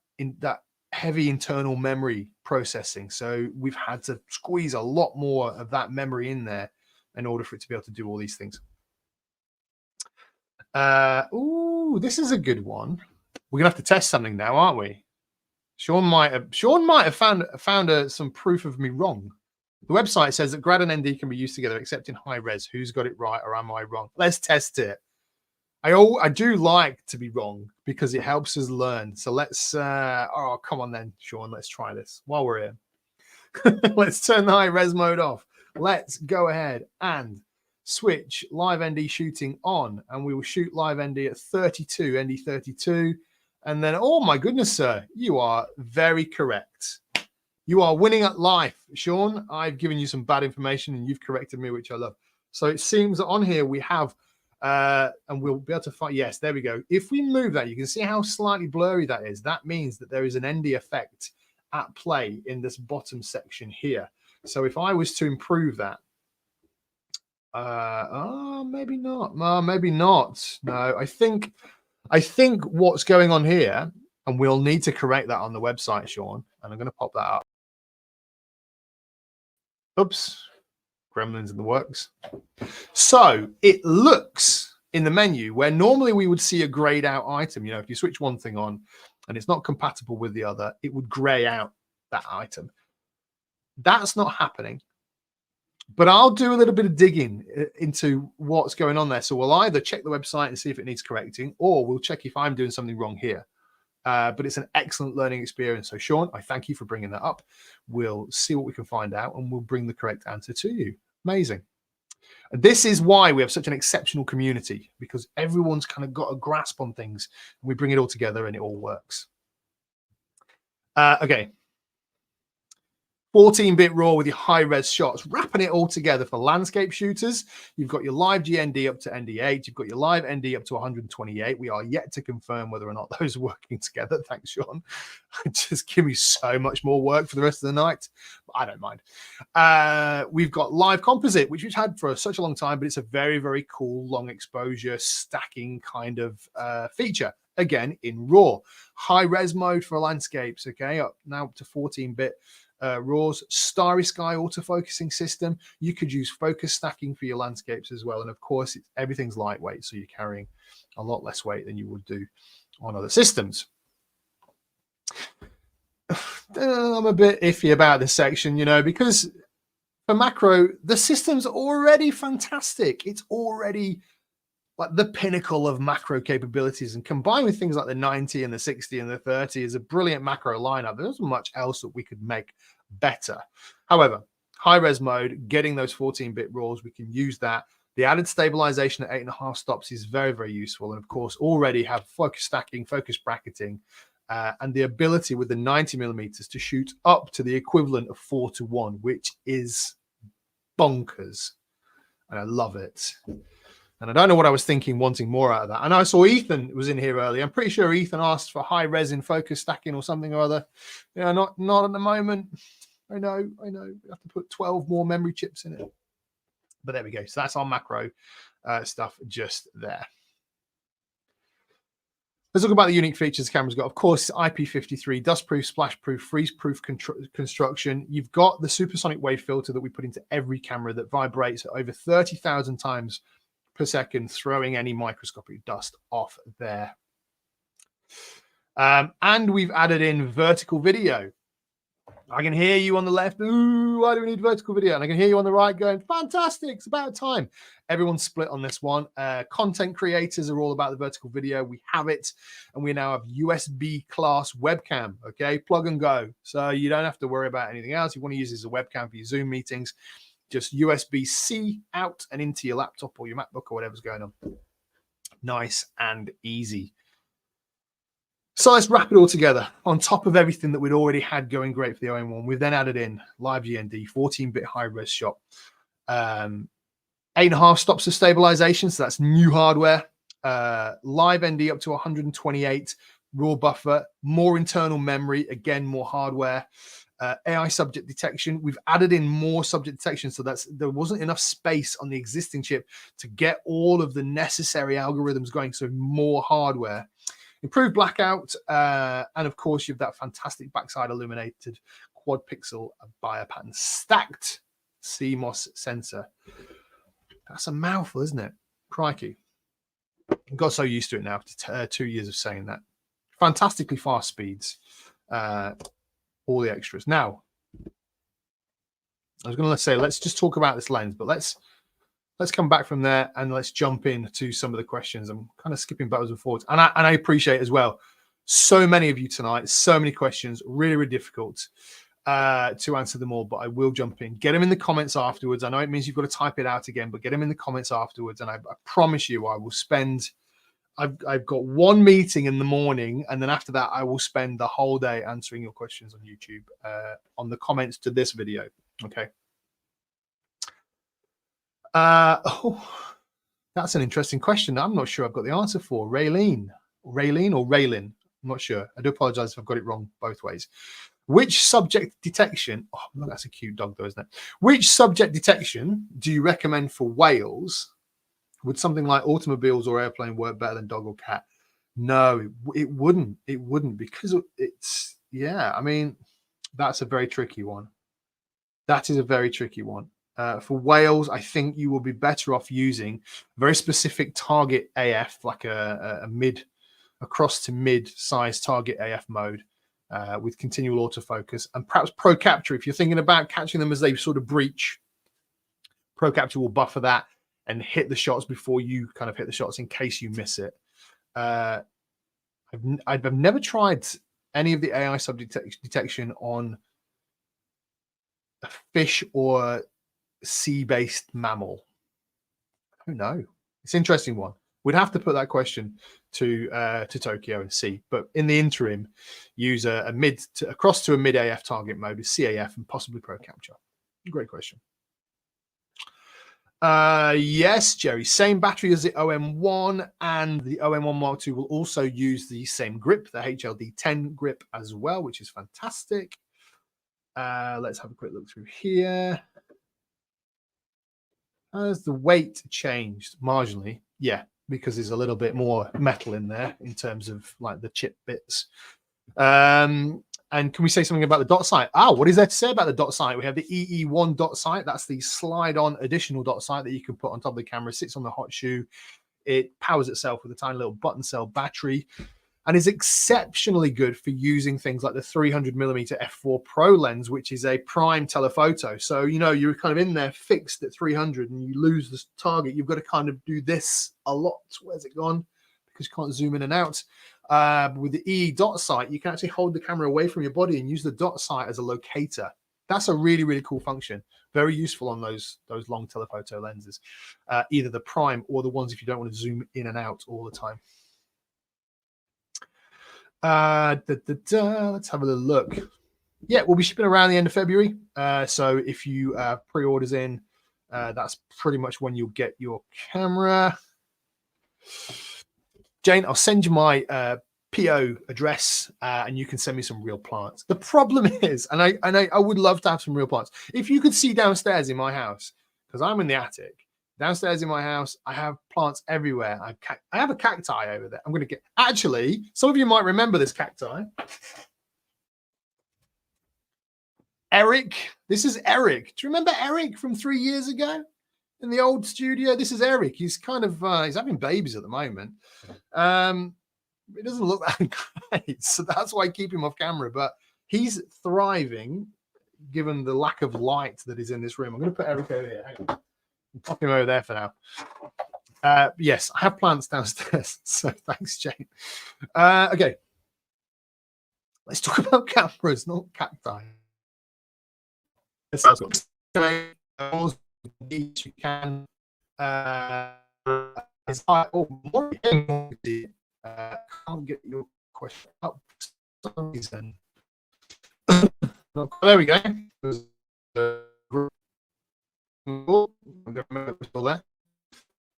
heavy internal memory processing. So we've had to squeeze a lot more of that memory in there in order for it to be able to do all these things. Ooh, this is a good one. We're gonna have to test something now, aren't we? Sean might have found some proof of me wrong. The website says that grad and ND can be used together except in high res. Who's got it right, or am I wrong? Let's test it. I do like to be wrong because it helps us learn. So let's oh, come on then, Sean, let's try this while we're here. Let's turn the high res mode off. Let's go ahead and switch live ND shooting on, and we will shoot live ND at 32, ND 32. And then, oh my goodness, sir, you are very correct. You are winning at life, Sean. I've given you some bad information and you've corrected me, which I love. So it seems that on here we have, and we'll be able to find, yes, there we go. If we move that, you can see how slightly blurry that is. That means that there is an ND effect at play in this bottom section here. So if I was to improve that, maybe not. Maybe not. No, I think what's going on here, and we'll need to correct that on the website, Sean, and I'm going to pop that up. Oops, gremlins in the works. So it looks in the menu where normally we would see a grayed out item. You know, if you switch one thing on and it's not compatible with the other, it would gray out that item. That's not happening. But I'll do a little bit of digging into what's going on there. So we'll either check the website and see if it needs correcting, or we'll check if I'm doing something wrong here. But it's an excellent learning experience. So Sean, I thank you for bringing that up. We'll see what we can find out, and we'll bring the correct answer to you. Amazing. This is why we have such an exceptional community, because everyone's kind of got a grasp on things, and we bring it all together and it all works. Okay. 14-bit RAW with your high-res shots, wrapping it all together for landscape shooters. You've got your live GND up to ND8. You've got your live ND up to 128. We are yet to confirm whether or not those are working together. Thanks, Sean. Just give me so much more work for the rest of the night. I don't mind. We've got live composite, which we've had for such a long time, but it's a very, very cool long exposure stacking kind of feature. Again, in RAW. High-res mode for landscapes, okay, up now up to 14-bit. RAW's Starry Sky autofocusing system. You could use focus stacking for your landscapes as well. And of course, everything's lightweight, so you're carrying a lot less weight than you would do on other systems. I'm a bit iffy about this section, you know, because for macro, the system's already fantastic. It's already like the pinnacle of macro capabilities, and combined with things like the 90 and the 60 and the 30 is a brilliant macro lineup. There isn't much else that we could make better. However, high res mode, getting those 14-bit RAWs, we can use that. The added stabilization at 8.5 stops is very, very useful. And of course, already have focus stacking, focus bracketing, and the ability with the 90mm to shoot up to the equivalent of 4:1, which is bonkers. And I love it. And I don't know what I was thinking, wanting more out of that. And I saw Ethan was in here earlier. I'm pretty sure Ethan asked for high res in focus stacking or something or other. Yeah, not at the moment. I know. We have to put 12 more memory chips in it. But there we go. So that's our macro stuff just there. Let's talk about the unique features the camera's got. Of course, IP53, dust-proof, splash-proof, freeze-proof construction. You've got the supersonic wave filter that we put into every camera that vibrates at over 30,000 times per second, throwing any microscopic dust off there. And we've added in vertical video. I can hear you on the left. Ooh, why do we need vertical video? And I can hear you on the right going, fantastic, it's about time. Everyone's split on this one. Content creators are all about the vertical video. We have it. And we now have USB class webcam. Okay, plug and go. So you don't have to worry about anything else. You want to use this as a webcam for your Zoom meetings. Just USB-C out and into your laptop or your MacBook or whatever's going on. Nice and easy. So let's wrap it all together. On top of everything that we'd already had going great for the OM-1, we've then added in live GND, 14-bit high-res shot, 8.5 stops of stabilization, so that's new hardware, live ND up to 128, raw buffer, more internal memory, again, more hardware, AI subject detection. We've added in more subject detection, so there wasn't enough space on the existing chip to get all of the necessary algorithms going, so more hardware. Improved blackout, and of course, you have that fantastic backside illuminated quad pixel biopattern stacked CMOS sensor. That's a mouthful, isn't it? Crikey. I got so used to it now after 2 years of saying that. Fantastically fast speeds, all the extras. Now, I was going to say, let's just talk about this lens, but let's come back from there and let's jump into some of the questions. I'm kind of skipping backwards and forwards. And I appreciate as well, so many of you tonight, so many questions, really, really difficult to answer them all, but I will jump in. Get them in the comments afterwards. I know it means you've got to type it out again, but get them in the comments afterwards. And I promise you, I will spend, I've got one meeting in the morning, and then after that, I will spend the whole day answering your questions on YouTube, on the comments to this video. Okay. Oh, that's an interesting question. I'm not sure I've got the answer for. Raylene or Raylin. I'm not sure. I do apologize if I've got it wrong both ways. Which subject detection? Oh, look, that's a cute dog, though, isn't it? Which subject detection do you recommend for whales? Would something like automobiles or airplane work better than dog or cat? No, it wouldn't. It wouldn't, because it's, yeah, I mean, that's a very tricky one. That is a very tricky one. For whales, I think you will be better off using very specific target AF, like a cross to mid size target AF mode with continual autofocus, and perhaps pro capture. If you're thinking about catching them as they sort of breach, pro capture will buffer that and hit the shots before you kind of hit the shots in case you miss it. I've never tried any of the AI subject detection on a fish or sea-based mammal. I don't know. It's an interesting one. We'd have to put that question to Tokyo and see. But in the interim, use a cross to a mid AF target mode with CAF and possibly pro capture. Great question. Yes, Jerry. Same battery as the OM-1, and the OM-1 Mark II will also use the same grip, the HLD10 grip as well, which is fantastic. Let's have a quick look through here. Has the weight changed marginally? Yeah, because there's a little bit more metal in there in terms of like the chip bits. And can we say something about the dot sight? What is there to say about the dot sight? We have the EE1 dot sight. That's the slide-on additional dot sight that you can put on top of the camera. It sits on the hot shoe. It powers itself with a tiny little button cell battery, and is exceptionally good for using things like the 300mm f4 Pro lens, which is a prime telephoto. So, you know, you're kind of in there fixed at 300 and you lose the target. You've got to kind of do this a lot. Where's it gone? Because you can't zoom in and out. With the EE dot sight, you can actually hold the camera away from your body and use the dot sight as a locator. That's a really, really cool function. Very useful on those long telephoto lenses, either the prime or the ones if you don't want to zoom in and out all the time. Let's have a little look. Yeah, we'll be shipping around the end of February. So if you pre-orders in, that's pretty much when you'll get your camera. Jane, I'll send you my PO address and you can send me some real plants. The problem is, and I would love to have some real plants. If you could see downstairs in my house, because I'm in the attic, downstairs in my house, I have plants everywhere. I have a cacti over there. I'm going to get, actually, some of you might remember this cacti. Eric, this is Eric. Do you remember Eric from 3 years ago in the old studio? This is Eric. He's kind of, he's having babies at the moment. It doesn't look that great, so that's why I keep him off camera, but he's thriving given the lack of light that is in this room. I'm going to put Eric over here. Hang on. I'll pop him over there for now. Yes, I have plants downstairs, so thanks, Jane. Okay. Let's talk about cameras, not cacti. You can. Can't get your question up for some reason. There we go. Still there.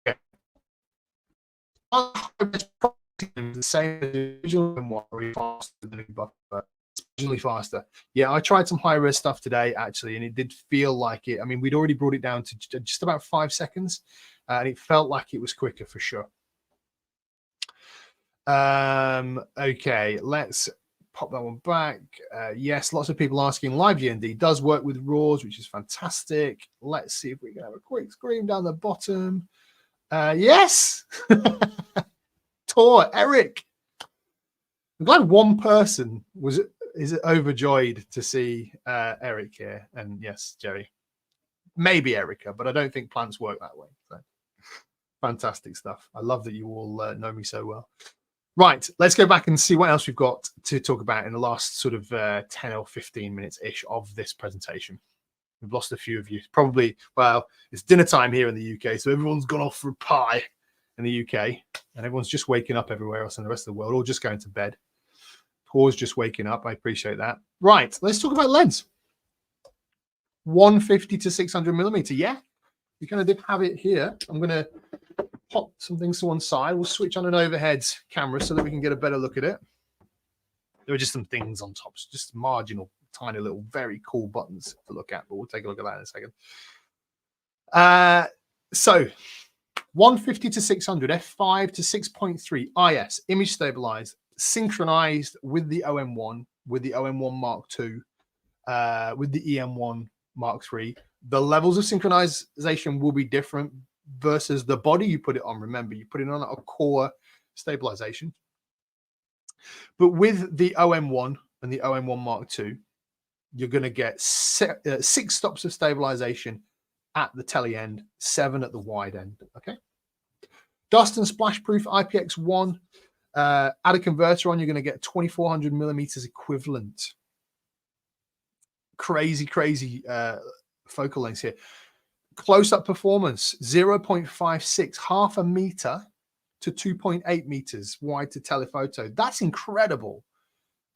Okay. The same as usual and what faster than a buffer. Usually faster. Yeah, I tried some high res stuff today actually, and it did feel like it. I mean, we'd already brought it down to just about 5 seconds, and it felt like it was quicker for sure. Okay, let's pop that one back. Yes, lots of people asking. Live GND does work with RAWs, which is fantastic. Let's see if we can have a quick scream down the bottom. Yes. Tor, Eric. I'm glad one person is overjoyed to see Eric here. And yes, Jerry, maybe Erica, but I don't think plants work that way. So fantastic stuff. I love that you all know me so well. Right, let's go back and see what else we've got to talk about in the last sort of 10 or 15 minutes-ish of this presentation. We've lost a few of you. Probably, well, it's dinner time here in the UK, so everyone's gone off for a pie in the UK, and everyone's just waking up everywhere else in the rest of the world, or just going to bed. Paul's just waking up. I appreciate that. Right, let's talk about lens. 150 to 600 millimeter. Yeah, we kind of did have it here. I'm going to pop some things to one side. We'll switch on an overhead camera so that we can get a better look at it. There are just some things on top, just marginal, tiny little, very cool buttons to look at, but we'll take a look at that in a second. So 150 to 600, f5 to 6.3 IS, image stabilized, synchronized with the OM-1, with the OM-1 Mark II, with the EM-1 Mark III. The levels of synchronization will be different versus the body you put it on. Remember, you put it on a core stabilization. But with the OM-1 and the OM-1 Mark II, you're going to get 6 stops of stabilization at the tele end, 7 at the wide end. Okay. Dust and splash proof IPX1. Add a converter on, you're going to get 2400 millimeters equivalent. Crazy focal lengths here. Close-up performance 0.56, half a meter to 2.8 meters wide to telephoto. That's incredible.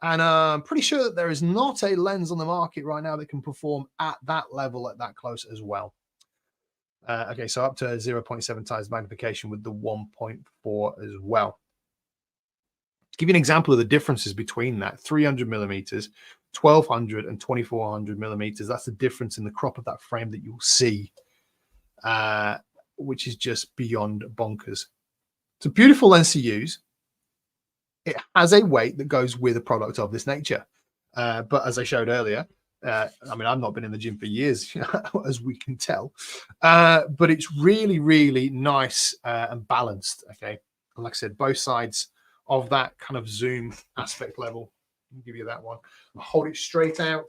And I'm pretty sure that there is not a lens on the market right now that can perform at that level, at that close as well. Okay, so up to 0.7 times magnification with the 1.4 as well. Give you an example of the differences between that. 300 millimeters, 1200 and 2400 millimeters. That's the difference in the crop of that frame that you'll see, which is just beyond bonkers. It's a beautiful lens to use. It has a weight that goes with a product of this nature. But as I showed earlier, I mean, I've not been in the gym for years, as we can tell. But it's really, really nice and balanced. Okay. And like I said, both sides of that kind of zoom aspect level. I'll give you that one. I'll hold it straight out.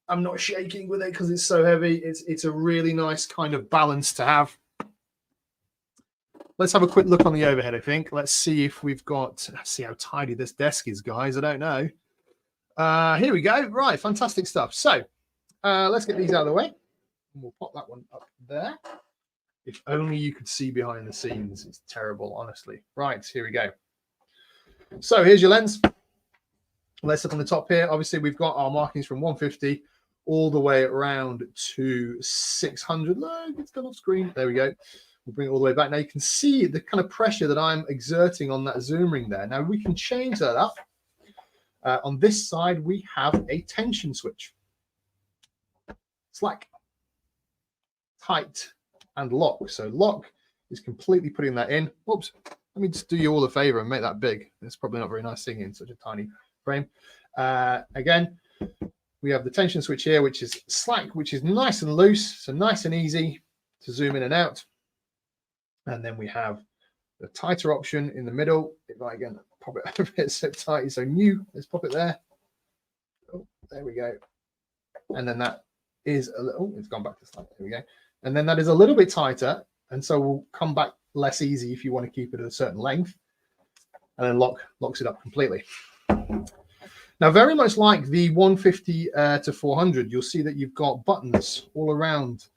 I'm not shaking with it because it's so heavy. It's a really nice kind of balance to have. Let's have a quick look on the overhead, I think. Let's see if we've got, let's see how tidy this desk is, guys. I don't know. Here we go. Right, fantastic stuff. So let's get these out of the way. And we'll pop that one up there. If only you could see behind the scenes. It's terrible, honestly. Right, here we go. So here's your lens. Let's look on the top here. Obviously, we've got our markings from 150 all the way around to 600. Look, it's gone off screen. There we go. We'll bring it all the way back. Now you can see the kind of pressure that I'm exerting on that zoom ring there. Now we can change that up. On this side, we have a tension switch. Slack, tight, and lock. So lock is completely putting that in. Whoops. Let me just do you all a favor and make that big. It's probably not very nice seeing in such a tiny frame. Again, we have the tension switch here, which is slack, which is nice and loose. So nice and easy to zoom in and out. And then we have the tighter option in the middle. If I again pop it a bit so tight, so new, let's pop it there. Oh, there we go. And then that is a little, it's gone back to slack. There we go. And then that is a little bit tighter. And so we'll come back less easy if you want to keep it at a certain length. And then locks it up completely. Now, very much like the 150 to 400, you'll see that you've got buttons all around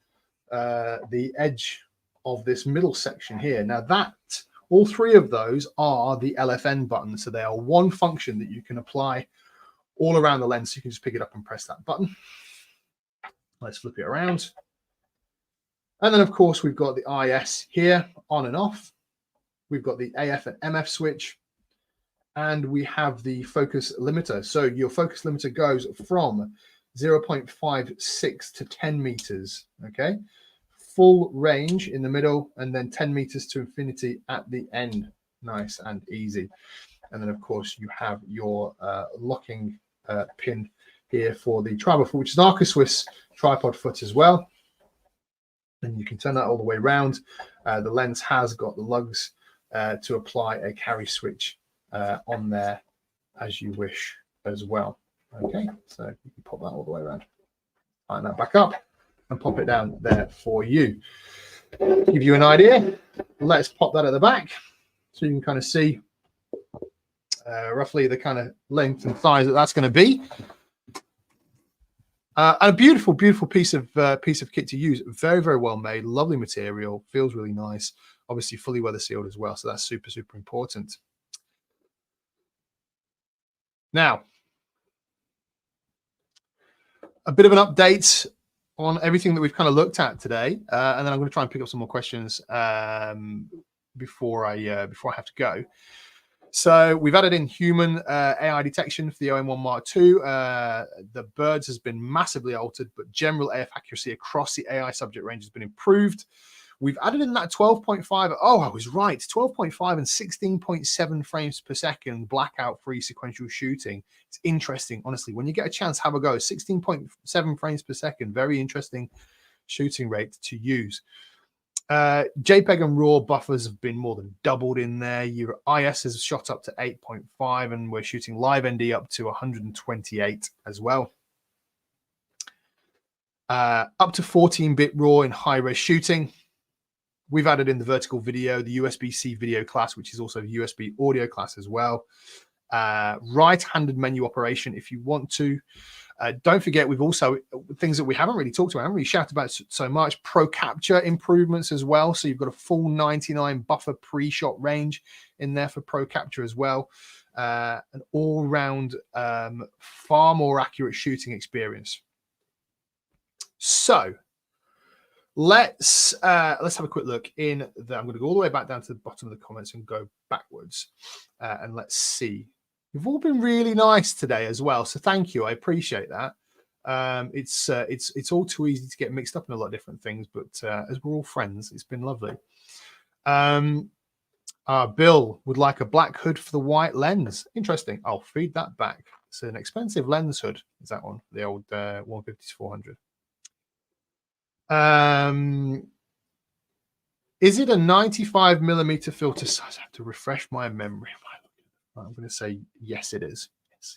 the edge of this middle section here. Now all three of those are the LFN buttons. So they are one function that you can apply all around the lens. So you can just pick it up and press that button. Let's flip it around. And then, of course, we've got the IS here, on and off. We've got the AF and MF switch. And we have the focus limiter. So your focus limiter goes from 0.56 to 10 meters, okay? Full range in the middle, and then 10 meters to infinity at the end. Nice and easy. And then, of course, you have your locking pin here for the tripod foot, which is an Arca-Swiss tripod foot as well. And you can turn that all the way around. The lens has got the lugs to apply a carry switch on there as you wish as well. Okay, so you can pop that all the way around. Tighten that back up and pop it down there for you. Give you an idea. Let's pop that at the back so you can kind of see roughly the kind of length and size that that's going to be. A beautiful, beautiful piece of kit to use. Very, very well made. Lovely material. Feels really nice. Obviously, fully weather sealed as well. So that's super, super important. Now, a bit of an update on everything that we've kind of looked at today, and then I'm going to try and pick up some more questions before I have to go. So we've added in human AI detection for the OM-1 Mark II. The birds has been massively altered, but general AF accuracy across the AI subject range has been improved. We've added in that 12.5. Oh, I was right. 12.5 and 16.7 frames per second blackout-free sequential shooting. It's interesting, honestly. When you get a chance, have a go. 16.7 frames per second. Very interesting shooting rate to use. JPEG and RAW buffers have been more than doubled in there. Your IS has shot up to 8.5, and we're shooting live ND up to 128 as well. Up to 14-bit RAW in high-res shooting. We've added in the vertical video, the USB-C video class, which is also USB audio class as well. Right-handed menu operation if you want to. Don't forget, we've also, things that we haven't really talked about, I haven't really shouted about so much, Pro Capture improvements as well. So you've got a full 99 buffer pre-shot range in there for Pro Capture as well. An all-round, far more accurate shooting experience. So let's have a quick look in the, I'm going to go all the way back down to the bottom of the comments and go backwards, and let's see. You've all been really nice today as well, so thank you. I appreciate that. It's all too easy to get mixed up in a lot of different things, but as we're all friends, it's been lovely. Bill would like a black hood for the white lens. Interesting. I'll feed that back. It's an expensive lens hood. Is that one? The old 150 to 400. Is it a 95mm filter size? I have to refresh my memory. I'm going to say yes, it is.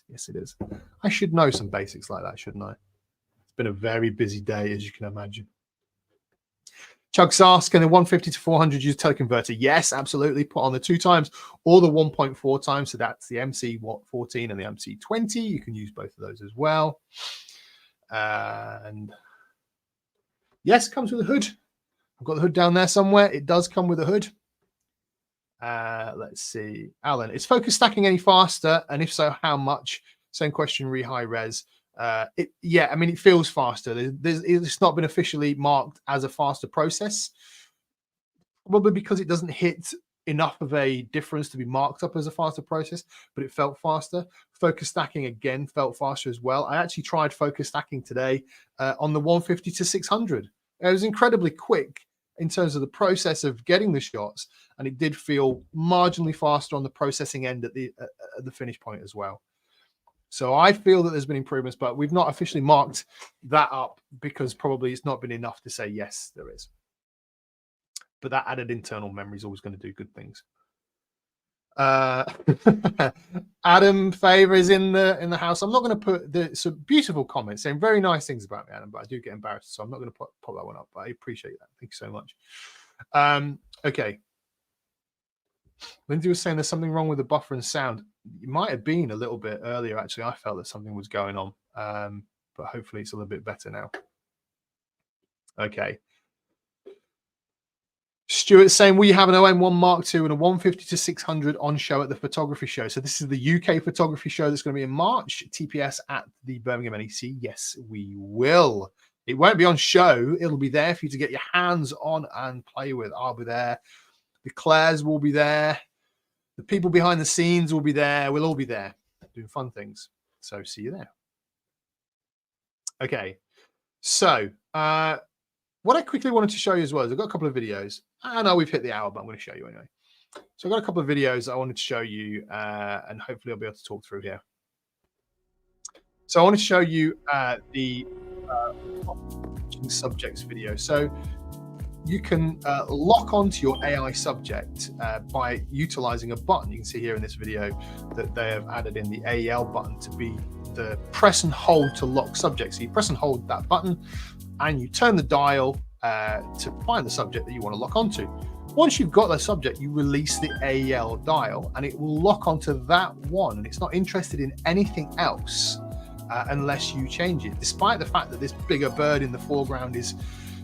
Yes, it is. I should know some basics like that, shouldn't I? It's been a very busy day, as you can imagine. Chuck's asked, can the 150 to 400 use teleconverter? Yes, absolutely. Put on the 2 times or the 1.4 times. So that's the MC14 and the MC20. You can use both of those as well. And yes, it comes with a hood. I've got the hood down there somewhere. It does come with a hood. Let's see. Alan, is focus stacking any faster? And if so, how much? Same question, high res. Yeah, I mean, it feels faster. It's not been officially marked as a faster process. probably because it doesn't hit enough of a difference to be marked up as a faster process, but it felt faster. Focus stacking again felt faster as well. I actually tried focus stacking today on the 150 to 600. It was incredibly quick in terms of the process of getting the shots, and it did feel marginally faster on the processing end at the finish point as well. So I feel that there's been improvements, but we've not officially marked that up because probably it's not been enough to say yes, there is. But that added internal memory is always going to do good things. Adam Favor is in the house. I'm not going to put some beautiful comments saying very nice things about me, Adam, but I do get embarrassed, so I'm not going to pop that one up. But I appreciate that. Thank you so much. Okay. Lindsay was saying there's something wrong with the buffer and sound. It might have been a little bit earlier. Actually, I felt that something was going on, but hopefully it's a little bit better now. Okay. Stuart's saying we have an OM-1 Mark II and a 150 to 600 on show at the photography show. So this is the UK photography show that's going to be in March. TPS at the Birmingham NEC. Yes, we will. It won't be on show. It'll be there for you to get your hands on and play with. I'll be there. The Claires will be there. The people behind the scenes will be there. We'll all be there doing fun things. So see you there. Okay. So what I quickly wanted to show you as well is I've got a couple of videos. I know we've hit the hour, but I'm going to show you anyway. So I've got a couple of videos I wanted to show you, and hopefully I'll be able to talk through here. So I want to show you the subjects video. So you can lock onto your AI subject by utilizing a button. You can see here in this video that they have added in the AEL button to be the press and hold to lock subject. So you press and hold that button and you turn the dial to find the subject that you want to lock onto. Once you've got the subject, you release the AEL dial and it will lock onto that one, and it's not interested in anything else unless you change it, despite the fact that this bigger bird in the foreground is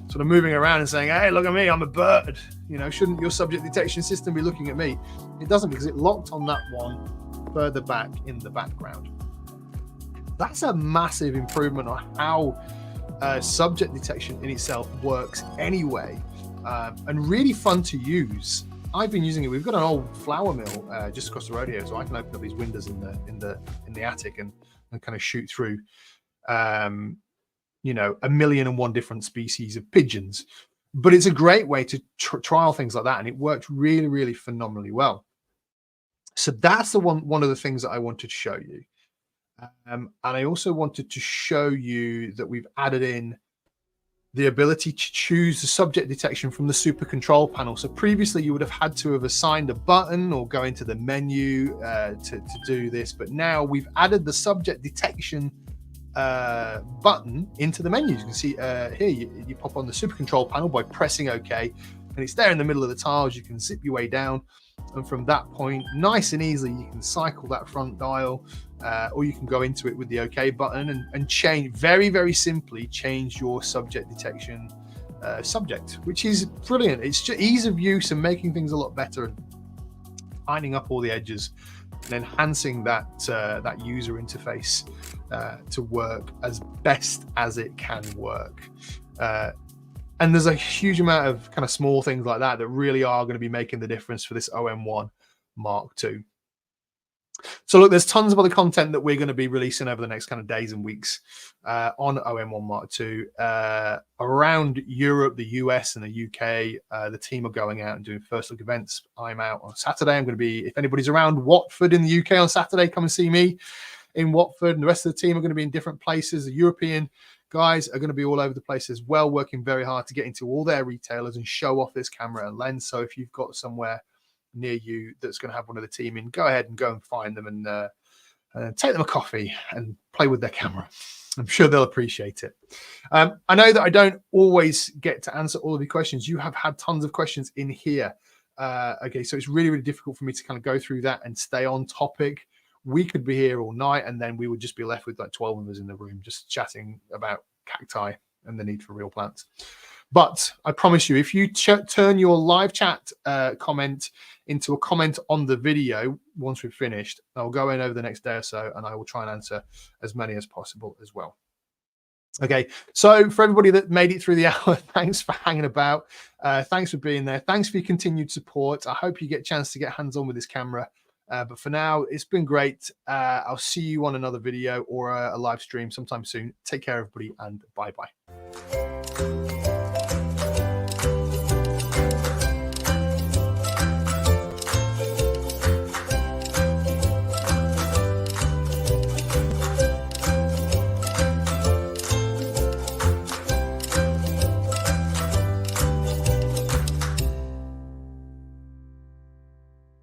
sort of moving around and saying, hey, look at me, I'm a bird. You know, shouldn't your subject detection system be looking at me? It doesn't, because it locked on that one further back in the background. That's a massive improvement on how subject detection in itself works anyway, and really fun to use. I've been using it. We've got an old flour mill just across the road here, so I can open up these windows in the attic and kind of shoot through you know, 1,000,001 different species of pigeons. But it's a great way to trial things like that, and it worked really, really phenomenally well. So that's the one of the things that I wanted to show you. And I also wanted to show you that we've added in the ability to choose the subject detection from the super control panel. So previously you would have had to have assigned a button or go into the menu to do this, but now we've added the subject detection button into the menu. You can see here you pop on the super control panel by pressing OK, and it's there in the middle of the tiles. You can zip your way down, and from that point, nice and easily, you can cycle that front dial, or you can go into it with the OK button and change, very, very simply change your subject detection subject, which is brilliant. It's just ease of use and making things a lot better and ironing up all the edges and enhancing that that user interface to work as best as it can work. And there's a huge amount of kind of small things like that that really are going to be making the difference for this OM-1 Mark II. So look, there's tons of other content that we're going to be releasing over the next kind of days and weeks on OM-1 Mark II around Europe, the US, and the UK. The team are going out and doing first look events. I'm out on Saturday. I'm going to be, if anybody's around Watford in the UK on Saturday, come and see me in Watford. And the rest of the team are going to be in different places. The European guys are going to be all over the place as well, working very hard to get into all their retailers and show off this camera and lens. So if you've got somewhere near you that's going to have one of the team in, go ahead and go and find them and take them a coffee and play with their camera. I'm sure they'll appreciate it. I know that I don't always get to answer all of your questions. You have had tons of questions in here. Okay, so it's really, really difficult for me to kind of go through that and stay on topic. We could be here all night, and then we would just be left with like 12 of us in the room just chatting about cacti and the need for real plants. But I promise you, if you turn your live chat comment into a comment on the video once we've finished, I'll go in over the next day or so and I will try and answer as many as possible as well. Okay, so for everybody that made it through the hour, thanks for hanging about. Thanks for being there. Thanks for your continued support. I hope you get a chance to get hands-on with this camera. But for now, it's been great. I'll see you on another video or a live stream sometime soon. Take care, everybody, and bye-bye.